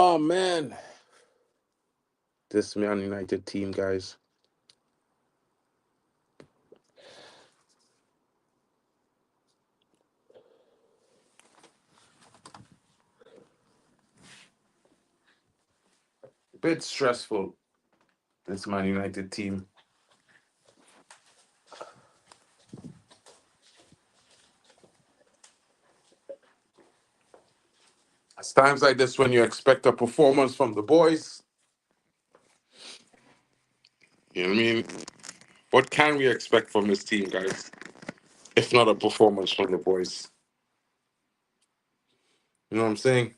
Oh man, this Man United team, guys. Bit stressful, this Man United team. It's times like this when you expect a performance from the boys. You know what I mean? What can we expect from this team, guys? If not a performance from the boys. You know what I'm saying?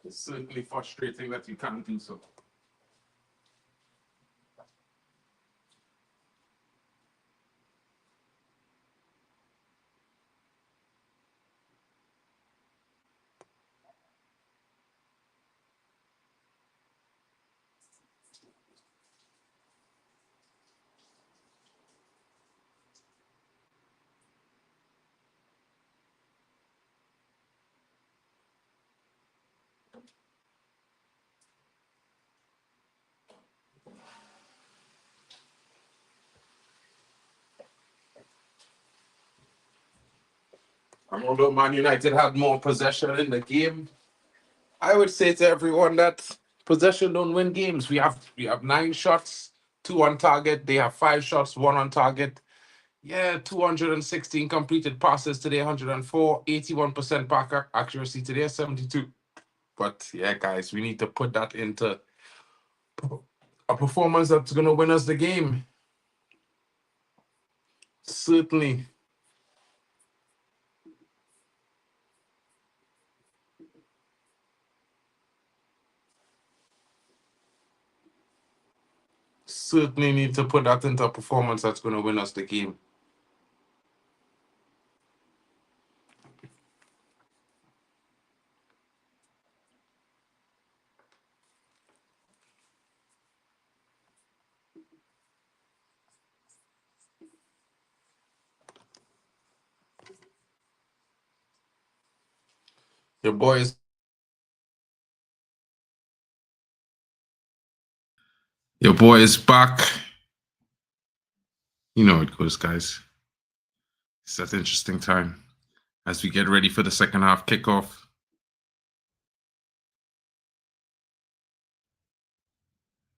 It's certainly frustrating that you can't do so. And although Man United had more possession in the game, I would say to everyone that possession don't win games. We have 9 shots, 2 on target. They have 5 shots, 1 on target. Yeah, 216 completed passes today, 104, 81% pack accuracy today, 72. But yeah, guys, we need to put that into a performance that's going to win us the game. Certainly. Certainly need to put that into a performance that's going to win us the game. Your boys. Your boy is back. You know how it goes, guys. It's that interesting time as we get ready for the second half kickoff.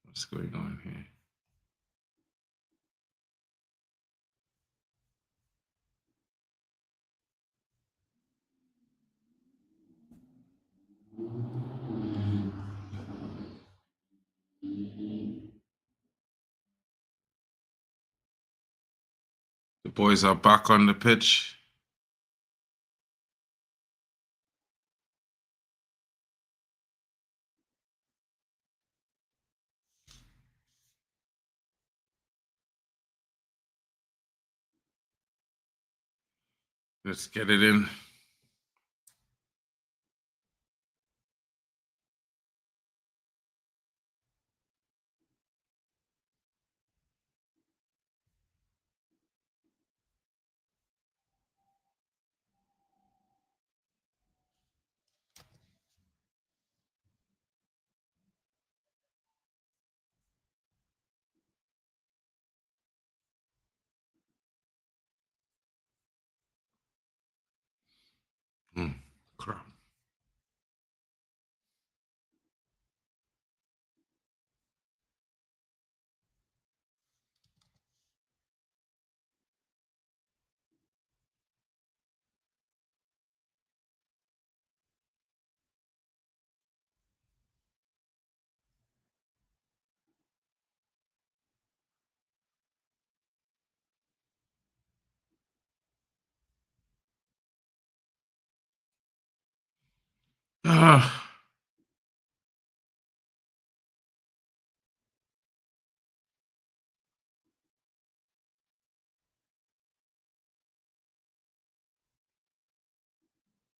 What's going on here? The boys are back on the pitch. Let's get it in. Crap.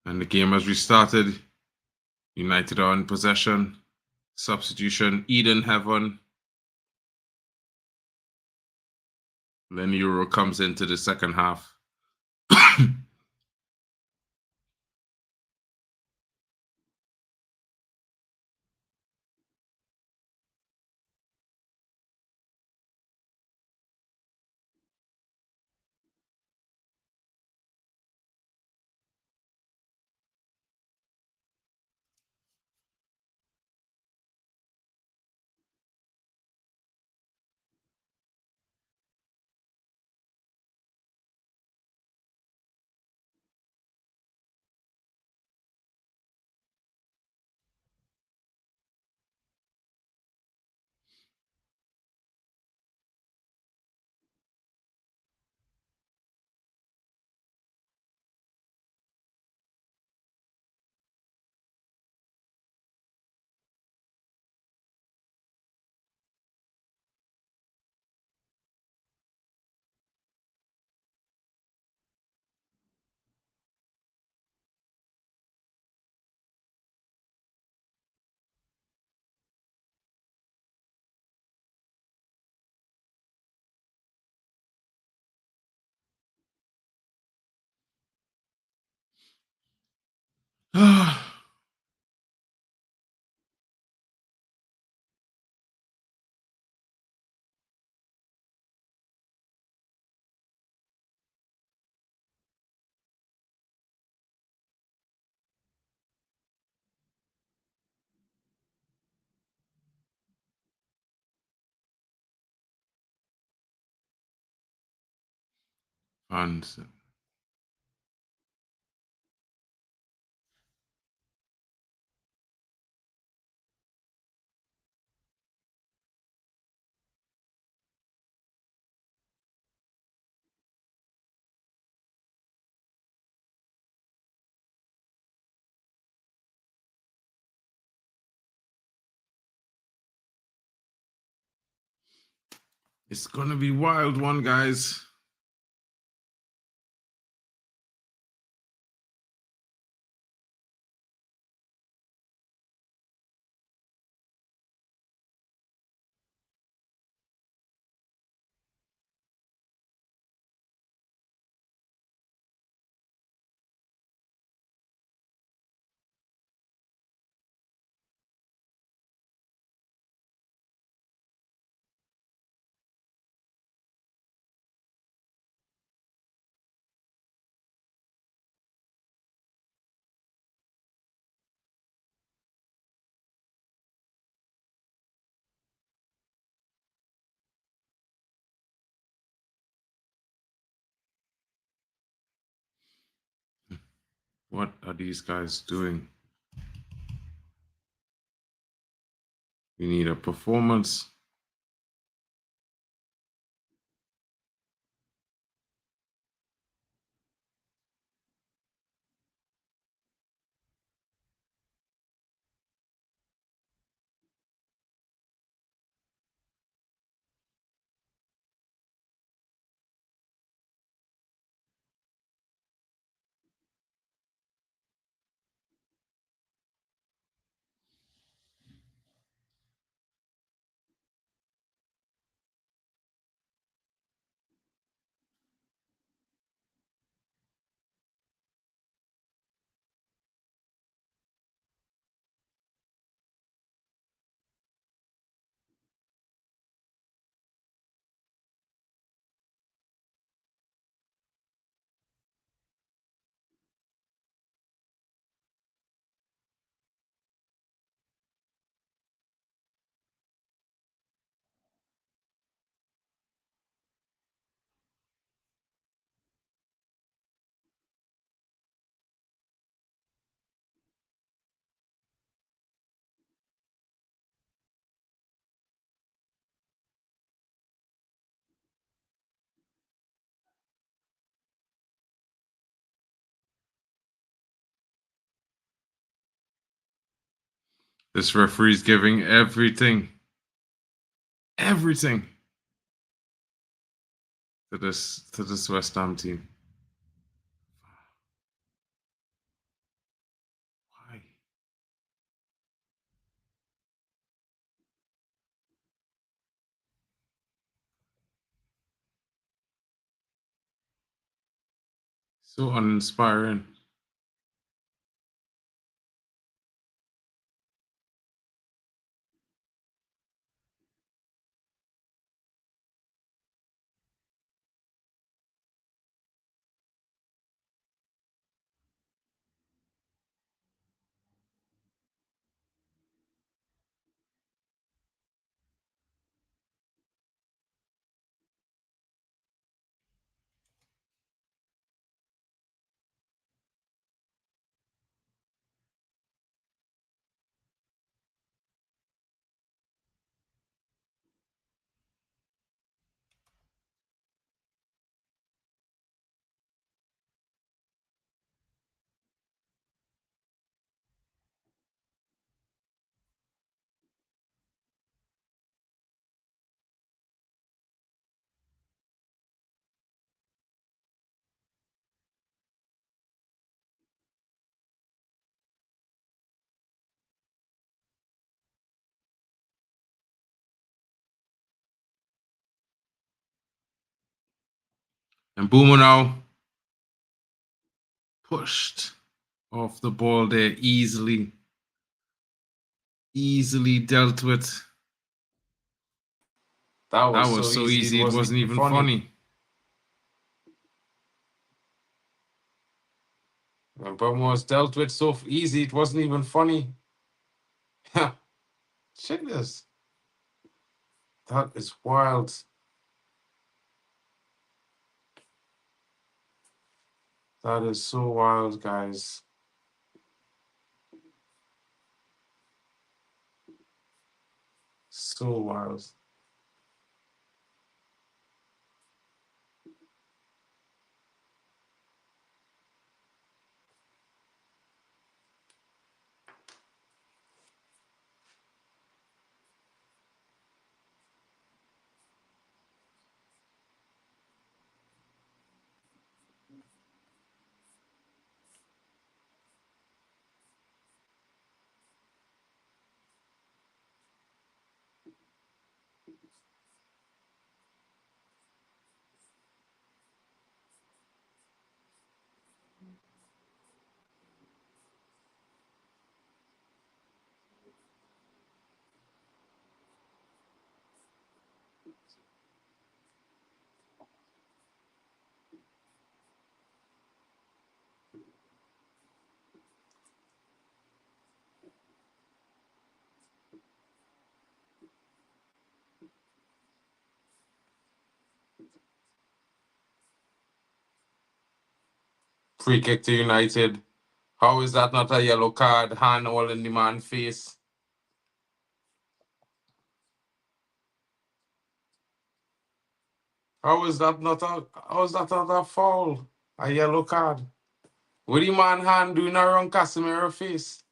And the game has restarted. United are in possession. Substitution, Eden Heaven. Then Euro comes into the second half. And it's gonna be wild one, guys. What are these guys doing? We need a performance. This referee's giving everything to this West Ham team. Why? So uninspiring. And Boomer now pushed off the ball there, easily dealt with. That That was was so so easy, easy, it wasn't even funny. But was dealt with so easy, it wasn't even funny. Check this. That is wild. That is so wild, guys. So wild. Free kick to United. How is that not a yellow card? Hand all in the man's face. How is that not a foul? A yellow card. What the man hand doing around Casemiro face?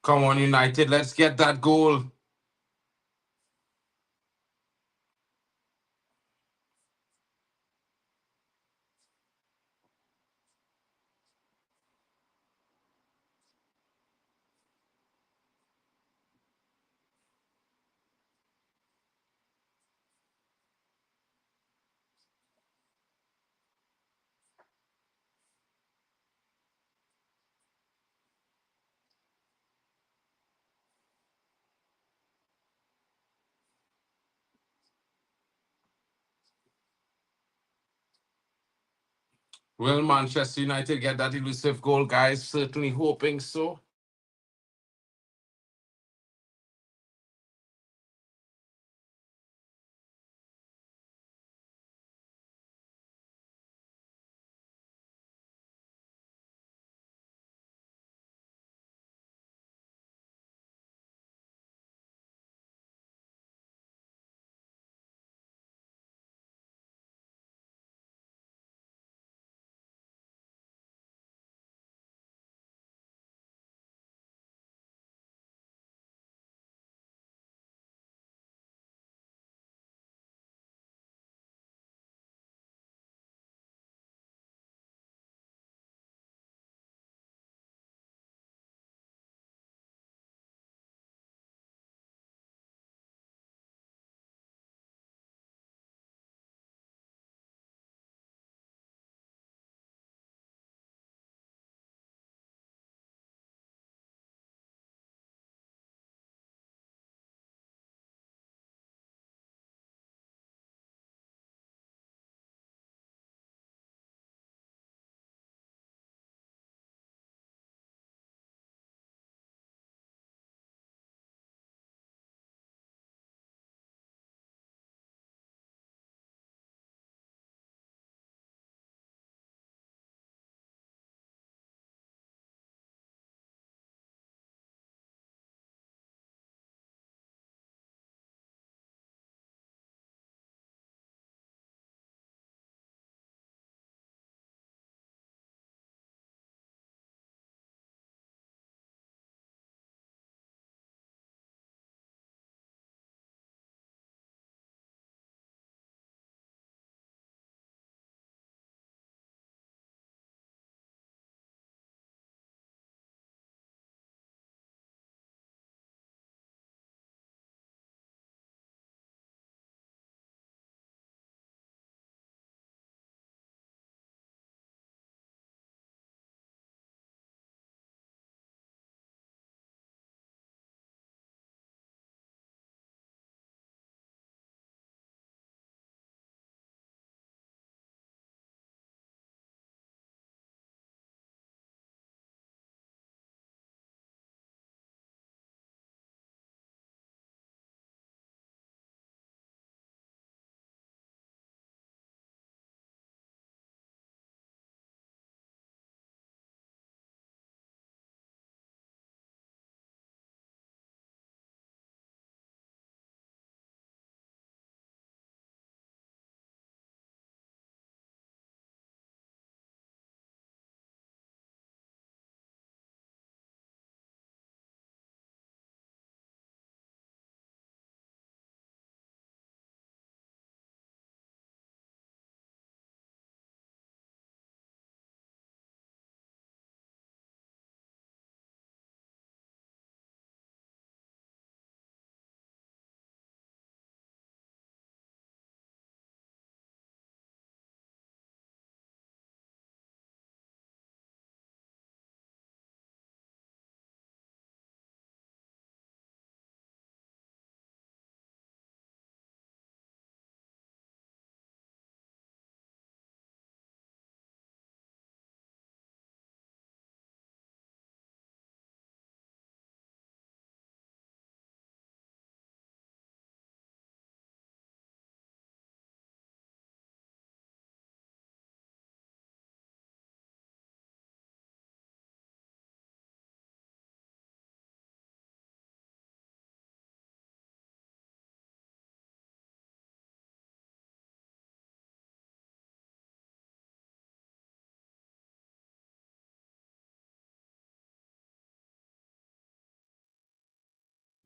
Come on, United, let's get that goal. Will Manchester United get that elusive goal, guys? Certainly hoping so.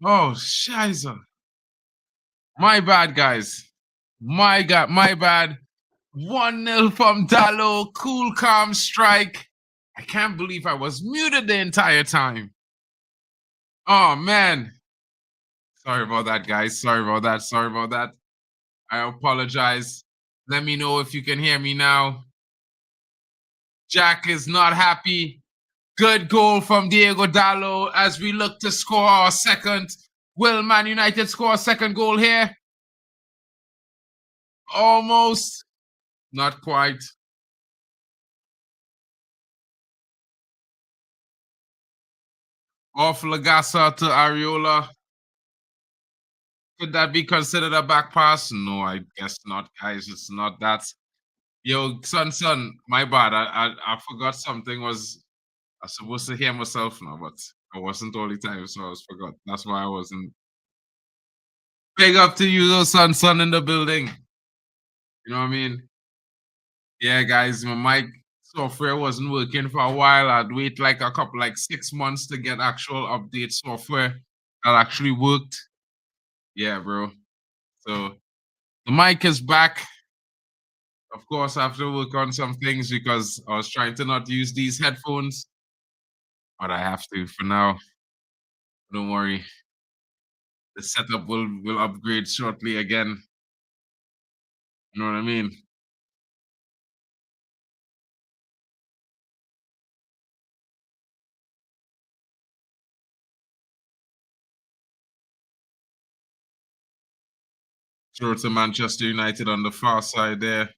Oh, shiza. My bad, guys. My God, my bad. 1-0 from Dallo. Cool, calm strike. I can't believe I was muted the entire time. Oh, man. Sorry about that, guys. Sorry about that. Sorry about that. I apologize. Let me know if you can hear me now. Jack is not happy. Good goal from Diego Dallo as we look to score our second. Will Man United score a second goal here? Almost. Not quite. Off Lagasa to Areola. Could that be considered a back pass? No, I guess not, guys. It's not that. Yo, son, my bad. I forgot something was I was supposed to hear myself now, but I wasn't all the time, so I was forgot. That's why I wasn't. Big up to you, though, son in the building. You know what I mean? Yeah, guys, my mic software wasn't working for a while. I'd wait like a couple, like 6 months to get actual update software that actually worked. Yeah, bro. So the mic is back. Of course, I have to work on some things because I was trying to not use these headphones, but I have to for now. Don't worry. The setup will upgrade shortly again. You know what I mean? Throw to Manchester United on the far side there.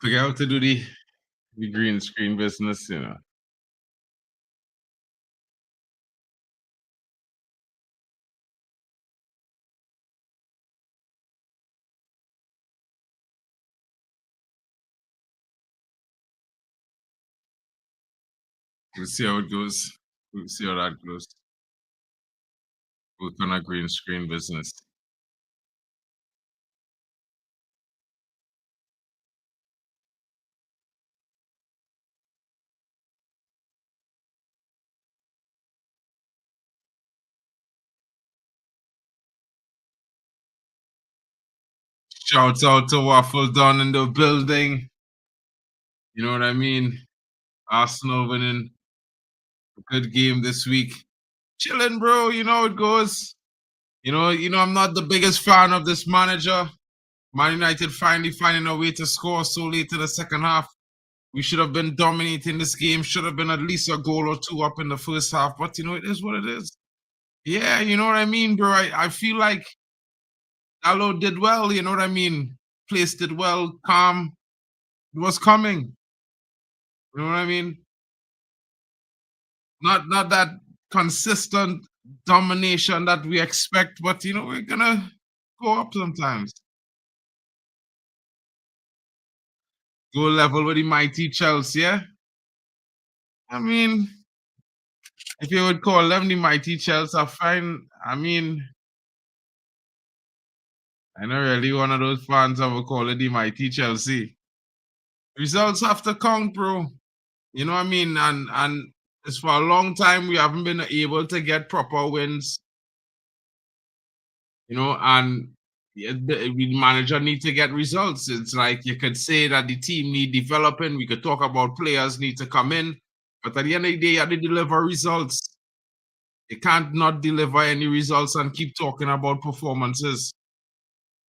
Figure out how to do the green screen business, you know. We'll see how it goes. We'll see how that goes. Work on a green screen business. Shouts out to Waffle Down in the building. You know what I mean? Arsenal winning a good game this week. Chilling, bro. You know how it goes. I'm not the biggest fan of this manager. Man United finally finding a way to score so late in the second half. We should have been dominating this game. Should have been at least a goal or two up in the first half. But it is what it is. Yeah, you know what I mean, bro. I feel like Dallo did well. You know what I mean. Placed it well, calm. It was coming. You know what I mean. Not that consistent domination that we expect, but we're gonna go up sometimes. Go level with the mighty Chelsea. Yeah? I mean, if you would call them the mighty Chelsea, I find. I mean, I know really one of those fans I would call it the mighty Chelsea. Results have to count, bro. You know what I mean? And It's for a long time we haven't been able to get proper wins, and the manager need to get results. It's like you could say that the team need developing. We could talk about players need to come in, but at the end of the day, you have to deliver results. You can't not deliver any results and keep talking about performances.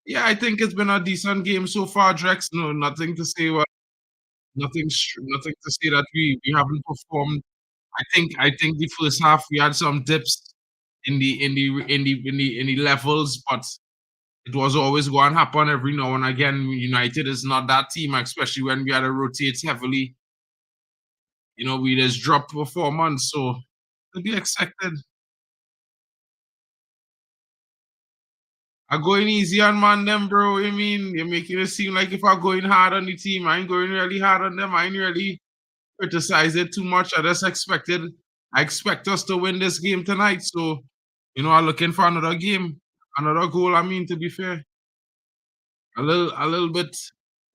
Yeah, I think it's been a decent game so far, Drex. No, nothing to say. Nothing to say that we haven't performed. I think the first half we had some dips in the levels, but it was always going to happen every now and again. United is not that team, especially when we had to rotate heavily. We just drop performance, so to be expected. I'm going easy on man them, bro. You mean you're making it seem like if I'm going hard on the team, I ain't going really hard on them. I ain't really criticize it too much. I expect us to win this game tonight. So, I'm looking for another game, another goal. I mean, to be fair, a little bit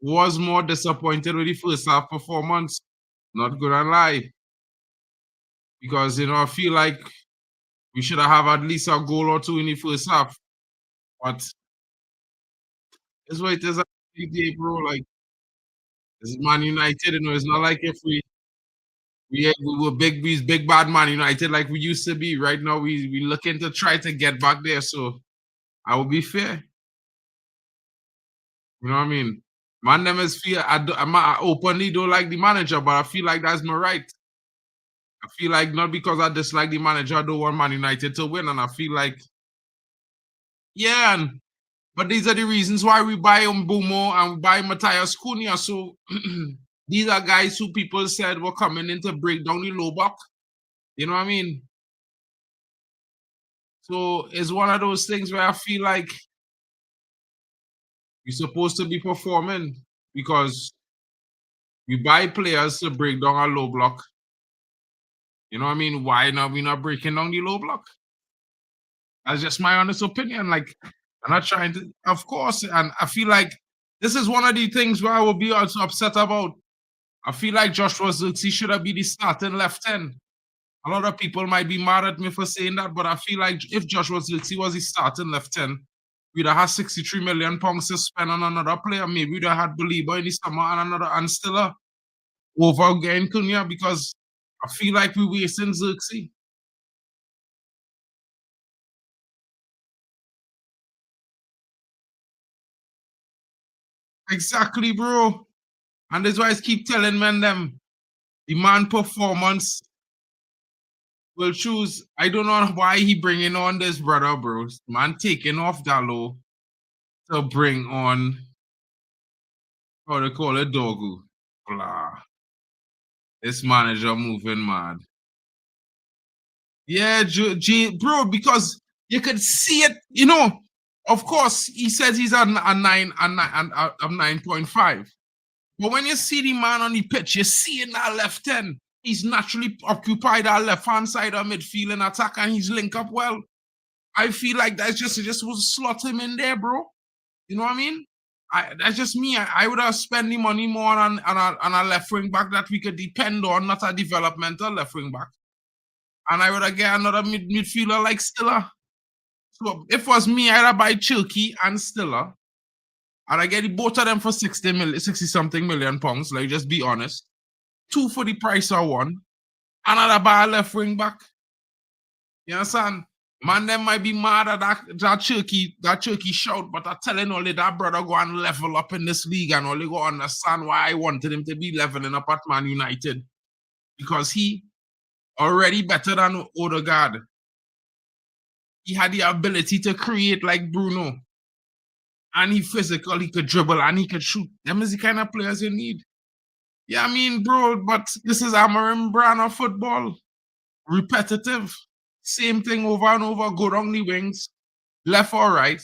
was more disappointed with the first half performance. Not gonna lie, because I feel like we should have at least a goal or two in the first half. But it's what it is, bro. Like this is Man United. It's not like if we were big bad Man United like we used to be. Right now, we looking to try to get back there. So I will be fair. You know what I mean? Man, them is fear. I openly don't like the manager, but I feel like that's my right. I feel like not because I dislike the manager, I don't want Man United to win, and I feel like yeah, but these are the reasons why we buy Mbumo and we buy Matthias Cunha. So these are guys who people said were coming in to break down the low block. You know what I mean? So it's one of those things where I feel like we're supposed to be performing because we buy players to break down our low block. You know what I mean? Why not we not breaking down the low block? That's just my honest opinion. Like, I'm not trying to, of course, and I feel like this is one of the things where I will be also upset about. I feel like Joshua Zirkzee should have been the starting left end. A lot of people might be mad at me for saying that, but I feel like if Joshua Zirkzee was the starting left end, we'd have had 63 million pounds to spend on another player. Maybe we'd have had Belieber in the summer and Stiller over getting Cunha because I feel like we're wasting Zirkzee. Exactly, bro. And that's why I keep telling men them the man performance will choose. I don't know why he bringing on this brother, bro. Man taking off Dallo to bring on how they call it Dogu. Blah. This manager moving mad. Yeah, bro, because you could see it, Of course, he says he's a 9.5. But when you see the man on the pitch, you see in that left end, he's naturally occupied our left-hand side of midfield and attack, and he's linked up well. I feel like that's just was slot him in there, bro. You know what I mean? That's just me. I would have spent the money more on a left wing back that we could depend on, not a developmental left wing back. And I would have get another midfielder like Stiller. So if it was me, I'd buy Chilkey and Stiller. And I get both of them for 60 something million pounds. Like, just be honest. 2 for the price of one. And I'd buy a left wing back. You understand? Man, them might be mad at that Chilkey shout, but I'm telling only that brother go and level up in this league and only go understand why I wanted him to be leveling up at Man United. Because he already better than Odegaard. He had the ability to create like Bruno. And he physical, he could dribble and he could shoot. Them is the kind of players you need. Yeah, I mean, bro, but this is Amarim brand of football. Repetitive. Same thing over and over. Go down the wings, left or right.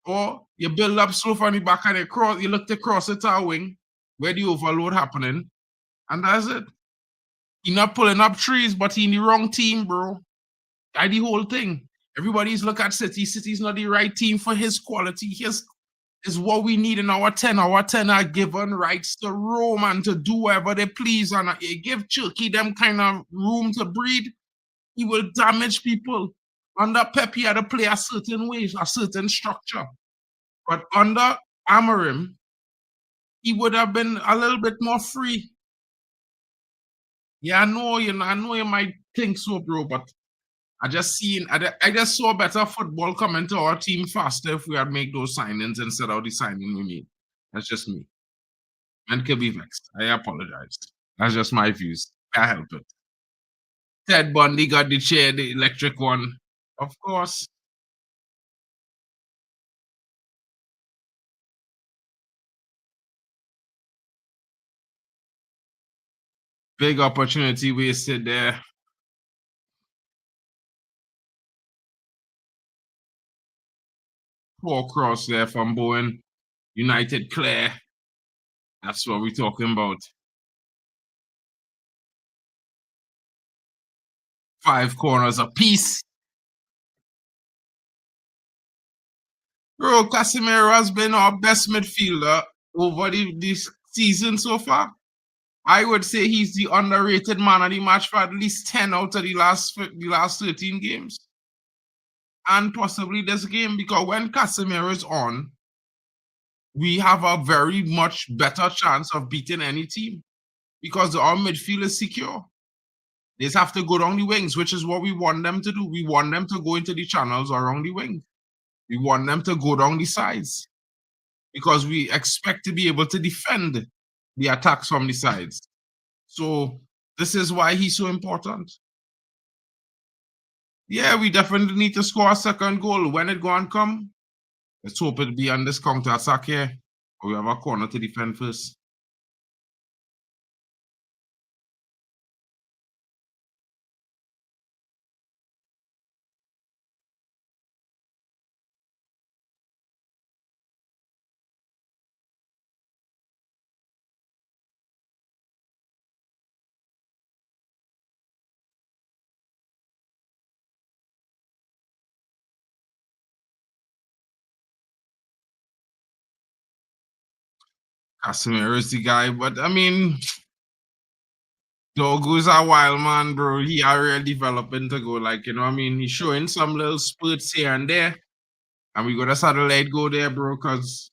Or you build up slow from the back and you look to cross it to a wing where the overload happening. And that's it. He not pulling up trees, but he in the wrong team, bro. That's the whole thing. Everybody's look at City. City's not the right team for his quality. is what we need in our 10. Our 10 are given rights to roam and to do whatever they please. And you give Turkey them kind of room to breed, he will damage people. Under Pep, he had to play a certain way, a certain structure. But under Amorim, he would have been a little bit more free. Yeah, I know you might think so, bro, but I just saw better football coming to our team faster if we had made those signings instead of the signing we made. That's just me. And could be vexed. I apologize. That's just my views. I help it. Ted Bundy got the chair, the electric one. Of course. Big opportunity wasted there. Poor cross there from Bowen. United Clare. That's what we're talking about. 5 corners apiece. Bro, Casemiro has been our best midfielder over this season so far. I would say he's the underrated man of the match for at least 10 out of the last 13 games. And possibly this game, because when Casemiro is on, we have a very much better chance of beating any team because our midfield is secure. They just have to go down the wings, which is what we want them to do. We want them to go into the channels around the wing. We want them to go down the sides because we expect to be able to defend the attacks from the sides. So this is why he's so important. Yeah, we definitely need to score a second goal. When it go and come, let's hope it be on this counter attack here. Or we have a corner to defend first. Casemiro is the guy, but I mean, Dogu's a wild man, bro. He already developing to go, like, you know what I mean? He's showing some little spurts here and there. And we gotta start to let go there, bro, because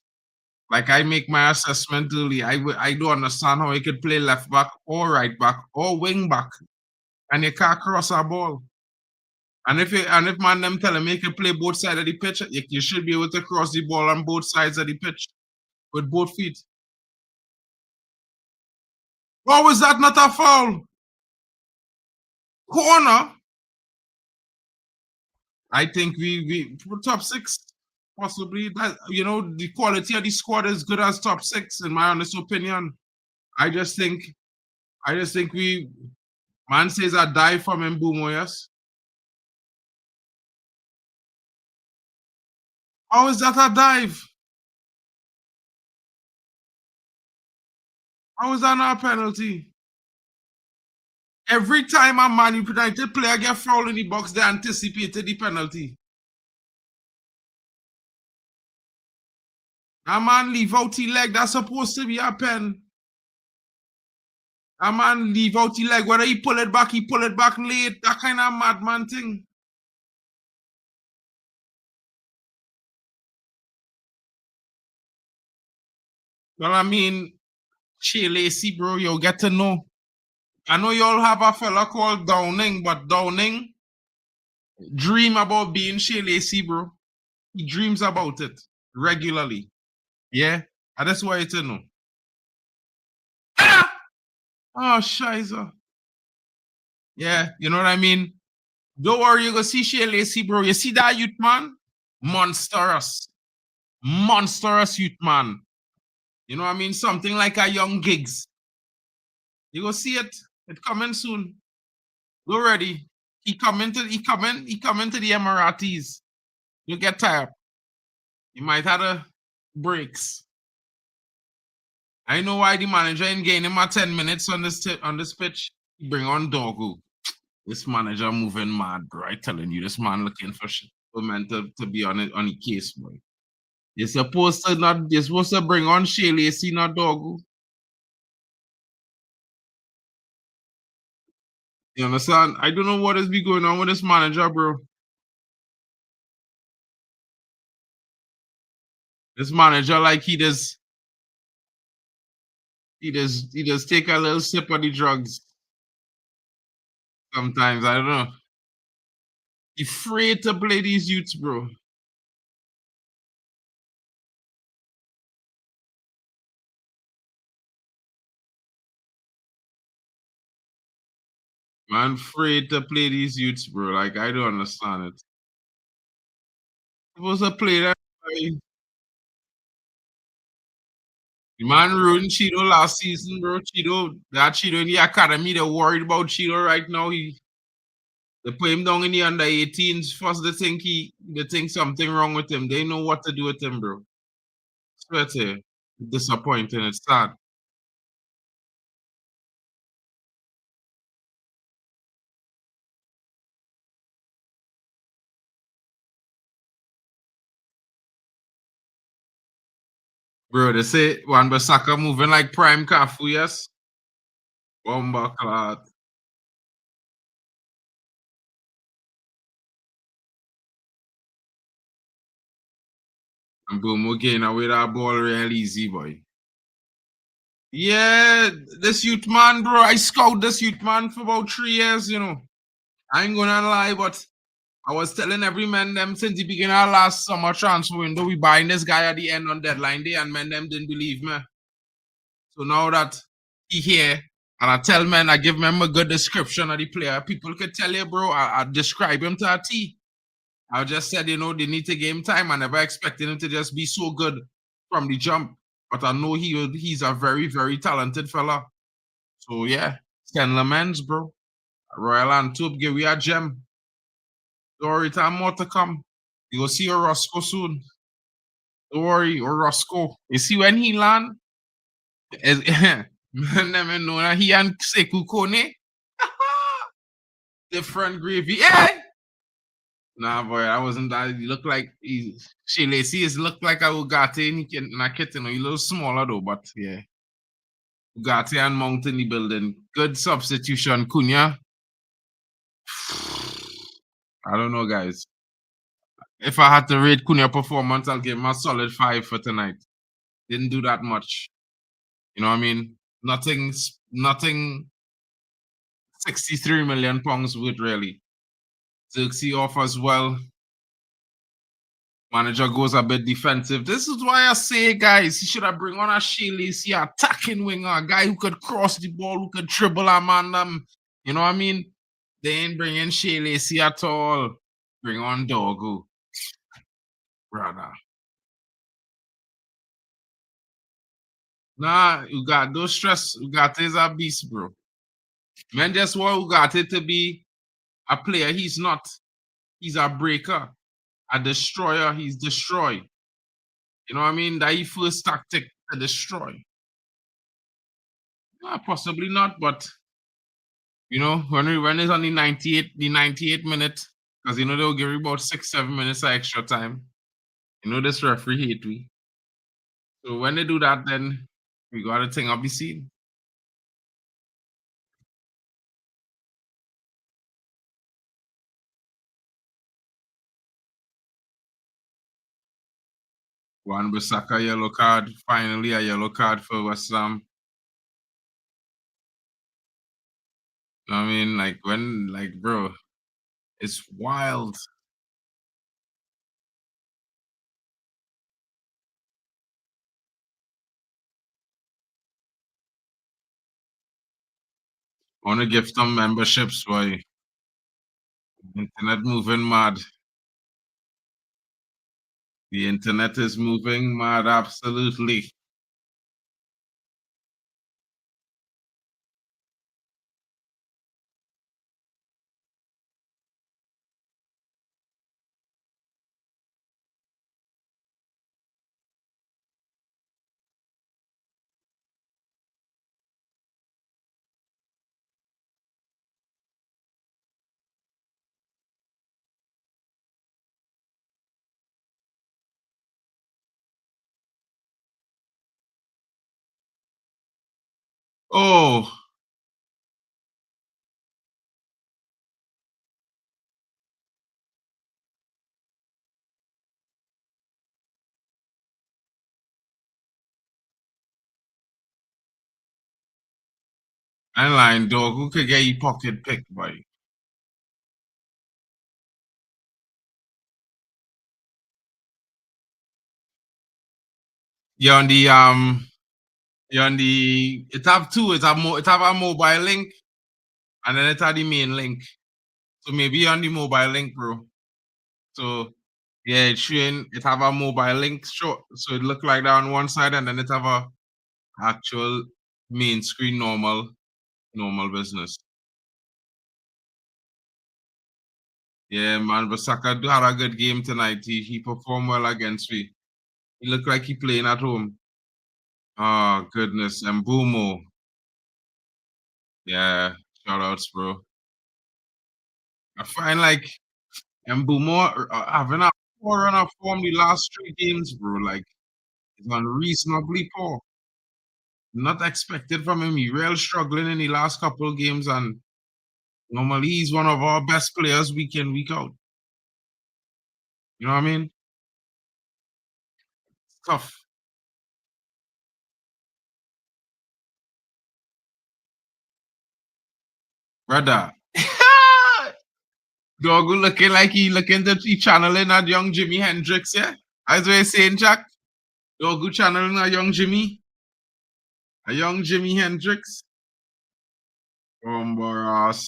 like I make my assessment early. I don't understand how he could play left back or right back or wing back. And you can't cross a ball. And if man them tell him he can play both sides of the pitch, you should be able to cross the ball on both sides of the pitch with both feet. How is that not a foul? Corner. I think we top 6, possibly. That, you know, the quality of the squad is good as top 6, in my honest opinion. I just think we man says I die from Mbumo, yes. How is that a dive? How is that not a penalty? Every time a Man United player get fouled in the box, they anticipated the penalty. A man leave out the leg, that's supposed to be a pen. A man leave out the leg, whether he pull it back late, that kind of madman thing. Well, I mean, Shea Lacey, bro, you'll get to know. I know you all have a fella called Downing, but Downing dream about being Shea Lacey, bro. He dreams about it regularly. Yeah, and that's why you know. Ah! Oh, shiza. Yeah, you know what I mean? Don't worry, you go see Shea Lacey, bro. You see that youth man? Monstrous. Monstrous youth man. You know what I mean? Something like a young Giggs. You go see it. It's coming soon. Go ready. He coming to the Emiratis. You get tired. You might have a breaks. I know why the manager ain't getting him 10 minutes on this pitch. He bring on Dogu. This manager moving mad, bro. I telling you, this man looking for shit. Man to be on the case, boy. You're supposed to not. You're supposed to bring on Shea Lacey, not Dogu. You understand? I don't know what is be going on with this manager, bro. This manager, like he just take a little sip of the drugs. Sometimes I don't know. He afraid to play these youths, bro. Man, afraid to play these youths, bro. Like I don't understand it. Supposed to play that. The man ruined Cheeto last season, bro. Cheeto in the academy, they're worried about Cheeto right now. They put him down in the under 18s. First, they think something wrong with him. They know what to do with him, bro. Swear to you. Disappointing. It's sad. Bro, they say Wan Bissaka moving like prime Cafu, yes? Bomba clot. And boom, we're getting away that ball real easy, boy. Yeah, this youth man, bro. I scout this youth man for about 3 years, you know. I ain't gonna lie, but I was telling every man them since the beginning of last summer transfer window, we buying this guy at the end on deadline day, and men them didn't believe me. So now that he here, and I tell men, I give them a good description of the player, people could tell you, bro, I describe him to a T. I just said, you know, they need to give him time. I never expected him to just be so good from the jump. But I know he's a very, very talented fella. So yeah, Ken Lamens, bro. Royal Antwerp, give we a gem. Don't worry, time more to come. You will see Orozco soon. Don't worry, Orozco. You see when he land, never know that he and Sekou Kone. Different gravy. Yeah. Nah, boy, I wasn't that. He looked like Shea Lacey is looked like a Ugarte and a kitten. He's a little smaller though, but yeah. Ugarte and Mount in the building. Good substitution, Cunha. I don't know, guys. If I had to rate Cunha performance, I'll give him a solid 5 for tonight. Didn't do that much. You know what I mean? Nothing 63 million pounds worth really. Xerxes off as well. Manager goes a bit defensive. This is why I say, guys, he should have bring on a Shea Lacey attacking winger, a guy who could cross the ball, who could dribble a man. You know what I mean? They ain't bringing Shea Lacey at all. Bring on Dogu, brother. Nah, you got no stress. Ugarte is a beast, bro. Man just want Ugarte to be a player. He's not. He's a breaker, a destroyer. He's destroy. You know what I mean? That he first tactic to destroy. Possibly not, but you know, when it's on the 98 minute, because you know they'll give you about 6-7 minutes of extra time. You know this referee hate we. So when they do that, then we got a thing up the scene. Wan Bissaka yellow card. Finally a yellow card for West Ham. I mean, bro, it's wild. I want to give them memberships, boy. Internet moving mad. The internet is moving mad, absolutely. Oh, I'm lying, dog. Who could get you pocket picked, boy? You're on the you're on the it have two, it have a mobile link and then it have the main link. So maybe you're on the mobile link, bro. So yeah, it's showing it have a mobile link short. So it look like that on one side and then it have a actual main screen normal business. Yeah, man, but Saka had a good game tonight. He performed well against me. He looked like he playing at home. Oh goodness, and Bumo. Yeah, shout outs, bro. I find like Mbumo having a poor run of form the last 3 games, bro. Like it's unreasonably poor. Not expected from him. He real struggling in the last couple games, and normally he's one of our best players week in, week out. You know what I mean? It's tough. Brother. Doggo looking like he looking to he channeling that young Jimi Hendrix, yeah? As we're saying, Jack. Doggo channeling a young Jimi. A young Jimi Hendrix. Ass.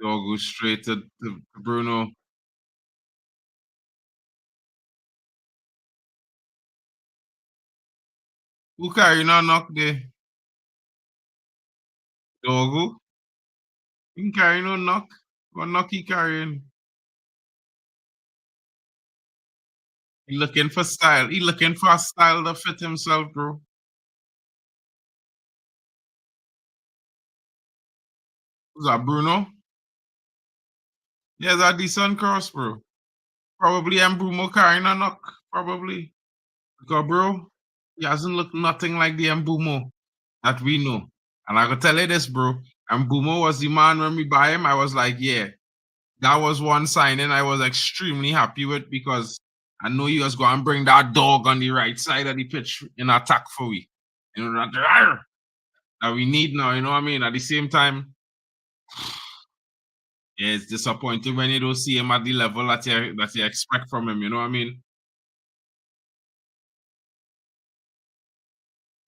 Doggo straight to Bruno. Who carry no knock there? Doggo? He can carry no knock. What knock he carrying? He looking for style. He looking for a style to fit himself, bro. Who's that, Bruno? Yeah, that decent cross, bro. Probably Bruno carrying a knock. Probably. Because, bro, he hasn't looked nothing like the Mbumo that we know. And I can tell you this, bro. Mbumo was the man when we buy him. I was like, yeah, that was one signing I was extremely happy with because I know he was going to bring that dog on the right side of the pitch in attack for we. You know, that we need now, you know what I mean? At the same time, yeah, it's disappointing when you don't see him at the level that you expect from him, you know what I mean?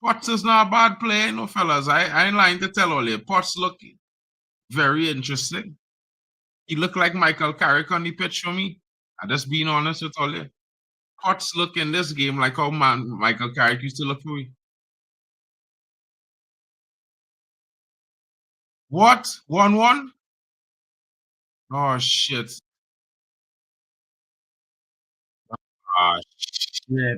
Potts is not a bad player, no fellas. I ain't lying to tell all you. Potts look very interesting. He looked like Michael Carrick on the pitch for me. I just being honest with all you. Potts look in this game like how man Michael Carrick used to look for me. What? 1-1? Oh shit. Ah shit.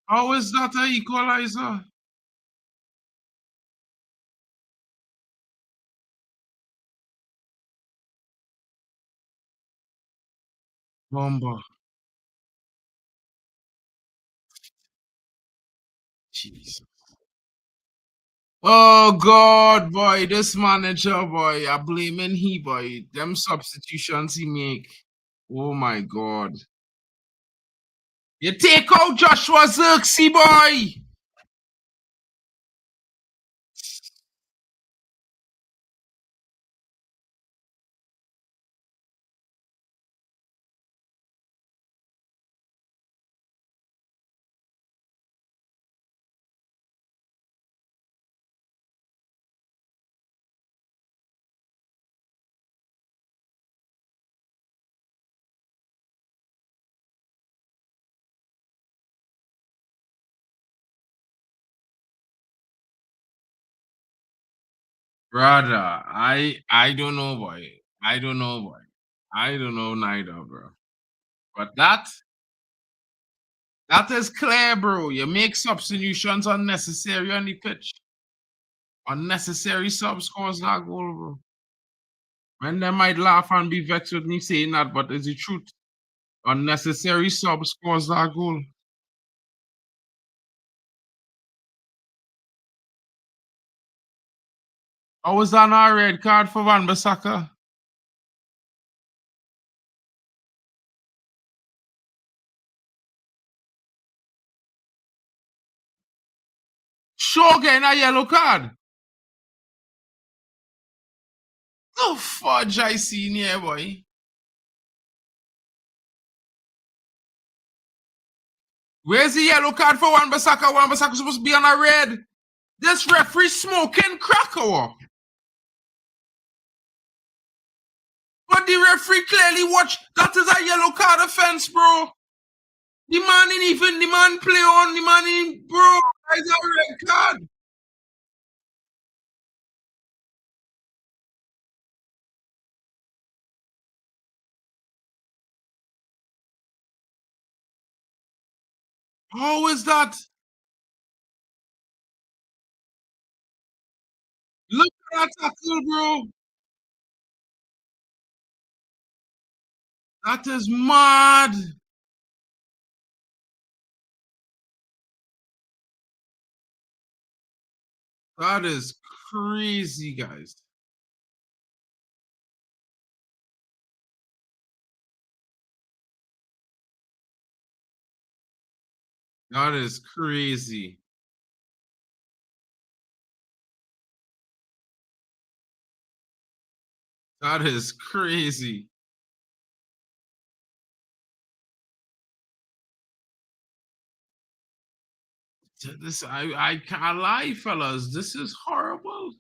How is that a equalizer? Bomba. Jesus. Oh God, boy, this manager, boy, I blaming he, boy. Them substitutions he make. Oh my God. You take out Joshua Zirksey, boy. Brother, I don't know, boy. I don't know, boy. I don't know neither, bro. But that is clear, bro. You make substitutions unnecessary on the pitch. Unnecessary subs cause that goal, bro. Man, they might laugh and be vexed with me saying that, but it's the truth. Unnecessary sub scores that goal. I was on a red card for Van Bissaka. Sure getting a yellow card. The fudge I seen here, boy. Where's the yellow card for Wan Bissaka? Wan Bissaka supposed to be on a red. This referee smoking crack or? But the referee clearly watched. That is a yellow card offense, bro. The man ain't even the man play on the man in bro. That is a red card. How is that? Look at that tackle, bro. That is mad. That is crazy, guys. That is crazy. That is crazy. This I can't lie, fellas. This is horrible.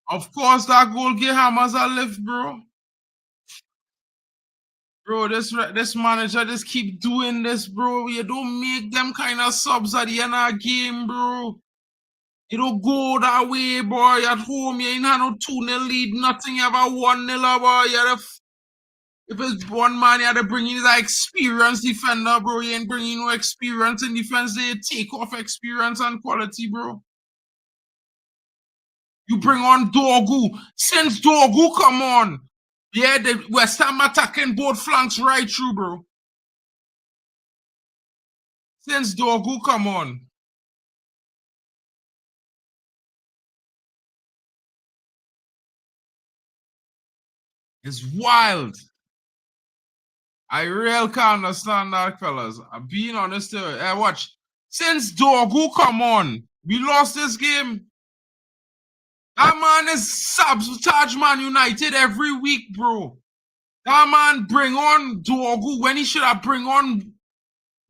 Of course, that goal give Hammers a lift, bro. Bro, this manager just keep doing this, bro. You don't make them kind of subs at the end of the game, bro. You don't go that way, boy. At home, you ain't had no 2-0 lead, nothing. You have a 1-0, boy. If it's one man, you had to bring in that experienced defender, bro. You ain't bringing no experience in defense. They take off experience and quality, bro. You bring on Dorgu. Since Dorgu come on, yeah, the West Ham attacking both flanks right through, bro. Since Dorgu come on. It's wild. I really can't understand that, fellas. I'm being honest here. Hey, watch. Since Dorgu come on, we lost this game. That man is sabotage Man United every week, bro. That man bring on Dorgu when he should have bring on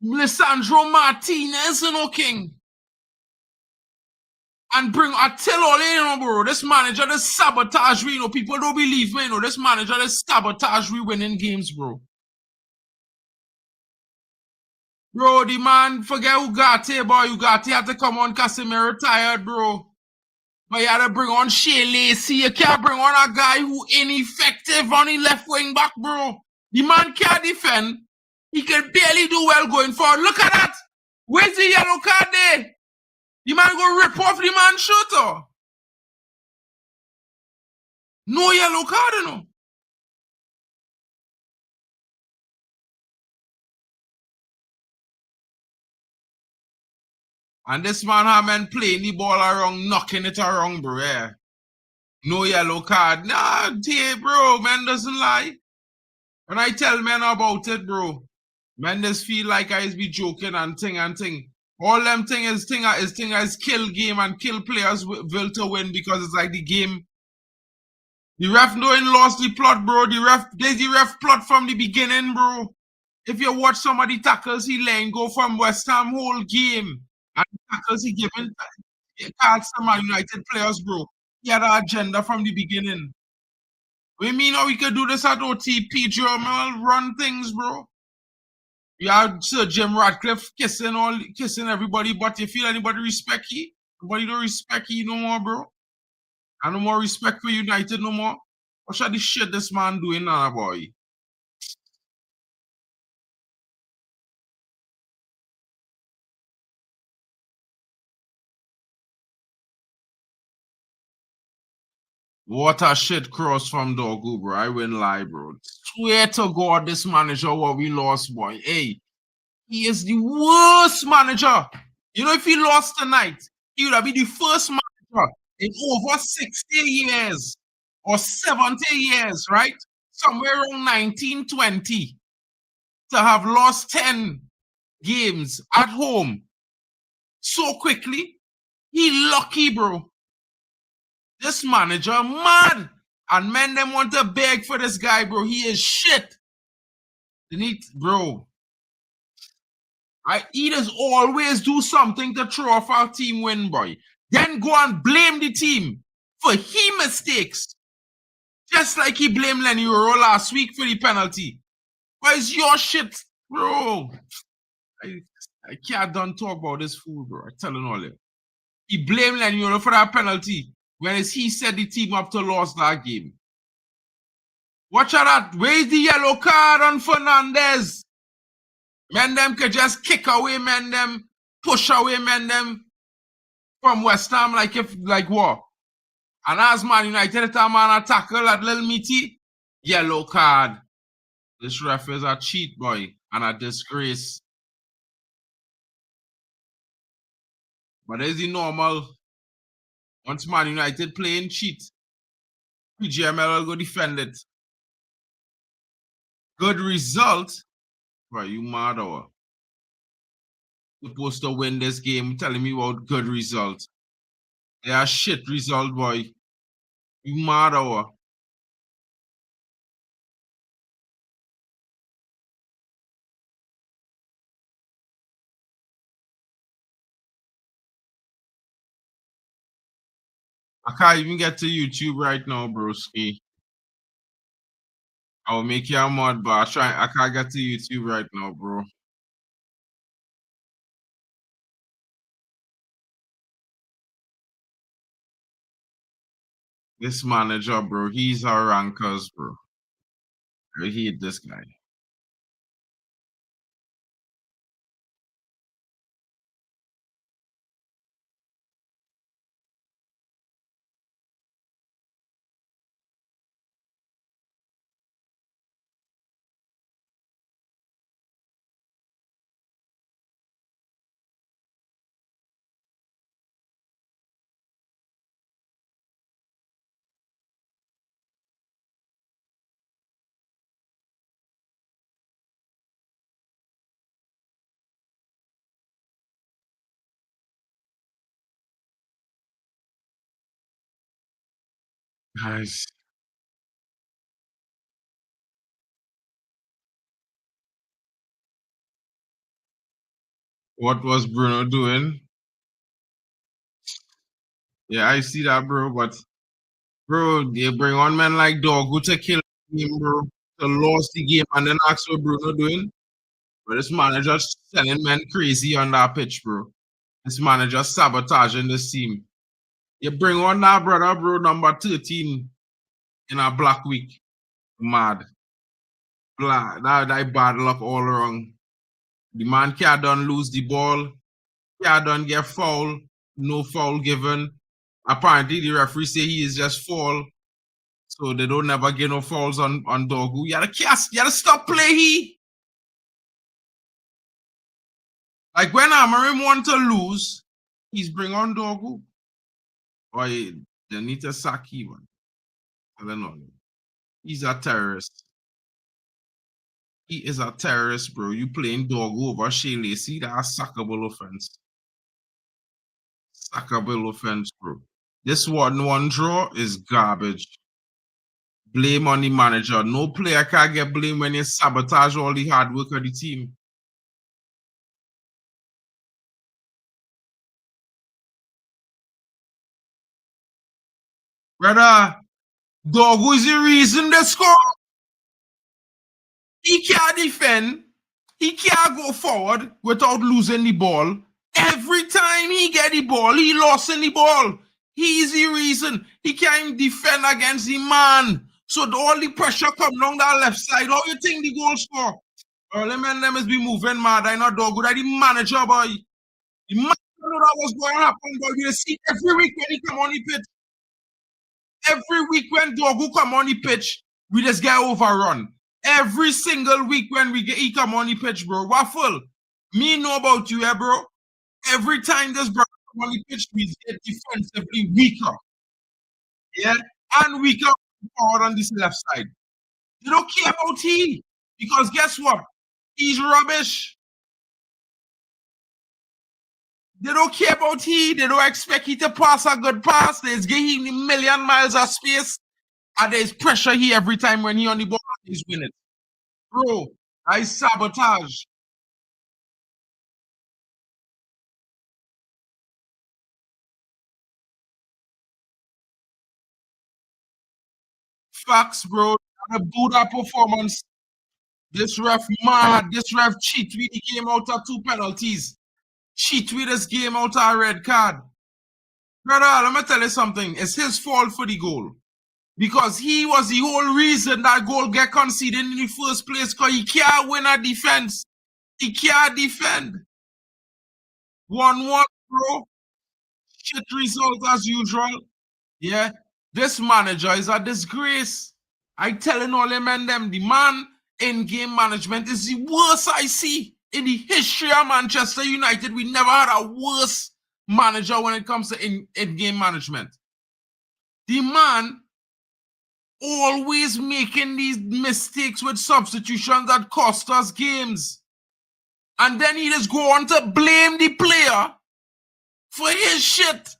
Lisandro Martinez, you know, King. And bring Attilo, you know, bro. This manager, this sabotage, you know. People don't believe me, you know. This manager, this sabotage, we winning games, bro. Bro, the man, forget Ugarte, boy. Ugarte had to come on Casemiro retired, bro. But you had to bring on Shea Lacey. You can't bring on a guy who ineffective on the left wing back, bro. The man can't defend. He can barely do well going forward. Look at that. Where's the yellow card there? The man go rip off the man's shooter. No yellow card, you know. And this man have man playing the ball around, knocking it around, bro. Yeah. No yellow card. Nah, bro, man doesn't lie. When I tell men about it, bro, men just feel like I be joking and thing and thing. All them thing is kill game and kill players will to win because it's like the game. The ref knowing lost the plot, bro. There's the ref plot from the beginning, bro. If you watch some of the tackles he letting go from West Ham whole game, and the tackles he giving cards to Man United players, bro. He had an agenda from the beginning. We mean how we could do this at OTP, German run things, bro. You have Sir Jim Radcliffe kissing everybody, but you feel anybody respect he? Nobody don't respect he no more, bro. And no more respect for United no more. What's the shit this man doing now, boy? What a shit cross from Dogu, bro. I wouldn't lie, bro. Swear to God, this manager what we lost, boy. Hey, he is the worst manager. You know, if he lost tonight, he would have been the first manager in over 60 years or 70 years, right? Somewhere around 1920 to have lost 10 games at home so quickly. He lucky, bro. This manager mad. And men them want to beg for this guy, bro. He is shit. They need, bro. He does always do something to throw off our team win, boy. Then go and blame the team for he mistakes. Just like he blamed Lenny Euro last week for the penalty. But it's your shit, bro. I can't done talk about this fool, bro. I'm telling all you. He blamed Lenny Euro for that penalty. Whereas he set the team up to lose that game. Watch out that. Where's the yellow card on Fernandez? Men them could just kick away, men them, push away, men them from West Ham like what? And as Man United, that man tackle that little meaty, yellow card. This ref is a cheat, boy, and a disgrace. But is the normal? Once Man United playing cheat, PGML will go defend it. Good result. Bro, you mad or? Supposed to win this game, telling me about good result. They are shit result, boy. You mad or? I can't even get to YouTube right now, broski. I'll make you a mod, but I can't get to YouTube right now, bro. This manager, bro, he's our rankers, bro. I hate this guy. Guys. What was Bruno doing? Yeah, I see that, bro, but bro, they bring on men like Dogu to kill him, bro, to lose the game, and then ask what Bruno doing. But this manager sending men crazy on that pitch, bro. This manager sabotaging this team. You bring on that brother, bro, number 13 in a black week. Mad. That bad luck all around. The man can't done lose the ball. Can't done get foul. No foul given. Apparently, the referee say he is just foul. So they don't never get no fouls on Dogu. You gotta stop play he. Like when Amarim want to lose, he's bring on Dogu. Or they need to sack him. I don't know. He's a terrorist. He is a terrorist, bro. You playing Dogu over Shea Lacey, that's a sackable offense. Sackable offense, bro. This 1-1 draw is garbage. Blame on the manager. No player can get blamed when you sabotage all the hard work of the team. Brother, Dogu is the reason they score. He can't defend. He can't go forward without losing the ball. Every time he get the ball, he lost in the ball. He's the reason. He can't defend against the man. So all the pressure come down that left side. How you think the goal score? Early men them is be moving mad. I not Dogu. That the manager, boy. The manager know that was going to happen, boy. You see every week when he come on the pitch. Every week when Dogu come on the pitch, we just get overrun. Every single week when he come on the pitch, bro. Waffle. Me know about you, bro. Every time this brother come on the pitch, we get defensively weaker. Yeah? And weaker forward on this left side. They don't care about he. Because guess what? He's rubbish. They don't care about he. They don't expect he to pass a good pass. They just give him a million miles of space. And there's pressure here every time when he on the ball, he's winning. Bro, I sabotage. Facts, bro. The Buddha performance. This ref mad. This ref cheat with the game out of 2 penalties. Cheat with this game out of a red card. Brother, let me tell you something. It's his fault for the goal. Because he was the whole reason that goal get conceded in the first place, because he can't win a defense. He can't defend. 1-1, bro. Shit result as usual. Yeah. This manager is a disgrace. I telling all them and them, the man in game management is the worst I see in the history of Manchester United. We never had a worse manager when it comes to in-game management. The man always making these mistakes with substitutions that cost us games. And then he just go on to blame the player for his shit.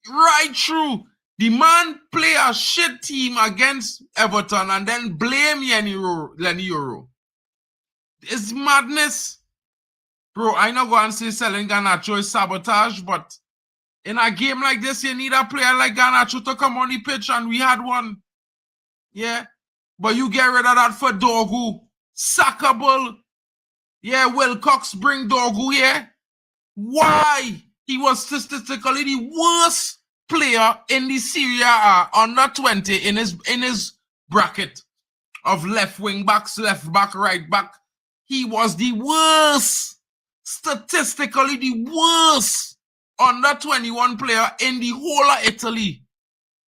Right through. The man play a shit team against Everton and then blame Lenny Euro. It's madness. Bro, I not going to say selling Garnacho is sabotage, but in a game like this, you need a player like Garnacho to come on the pitch, and we had one. Yeah. But you get rid of that for Dogu. Sackable. Yeah, Wilcox bring Dogu here. Why? He was statistically the worst player in the Serie A under 20 in his bracket of left wing backs, left back, right back. He was the worst, statistically the worst under 21 player in the whole of Italy.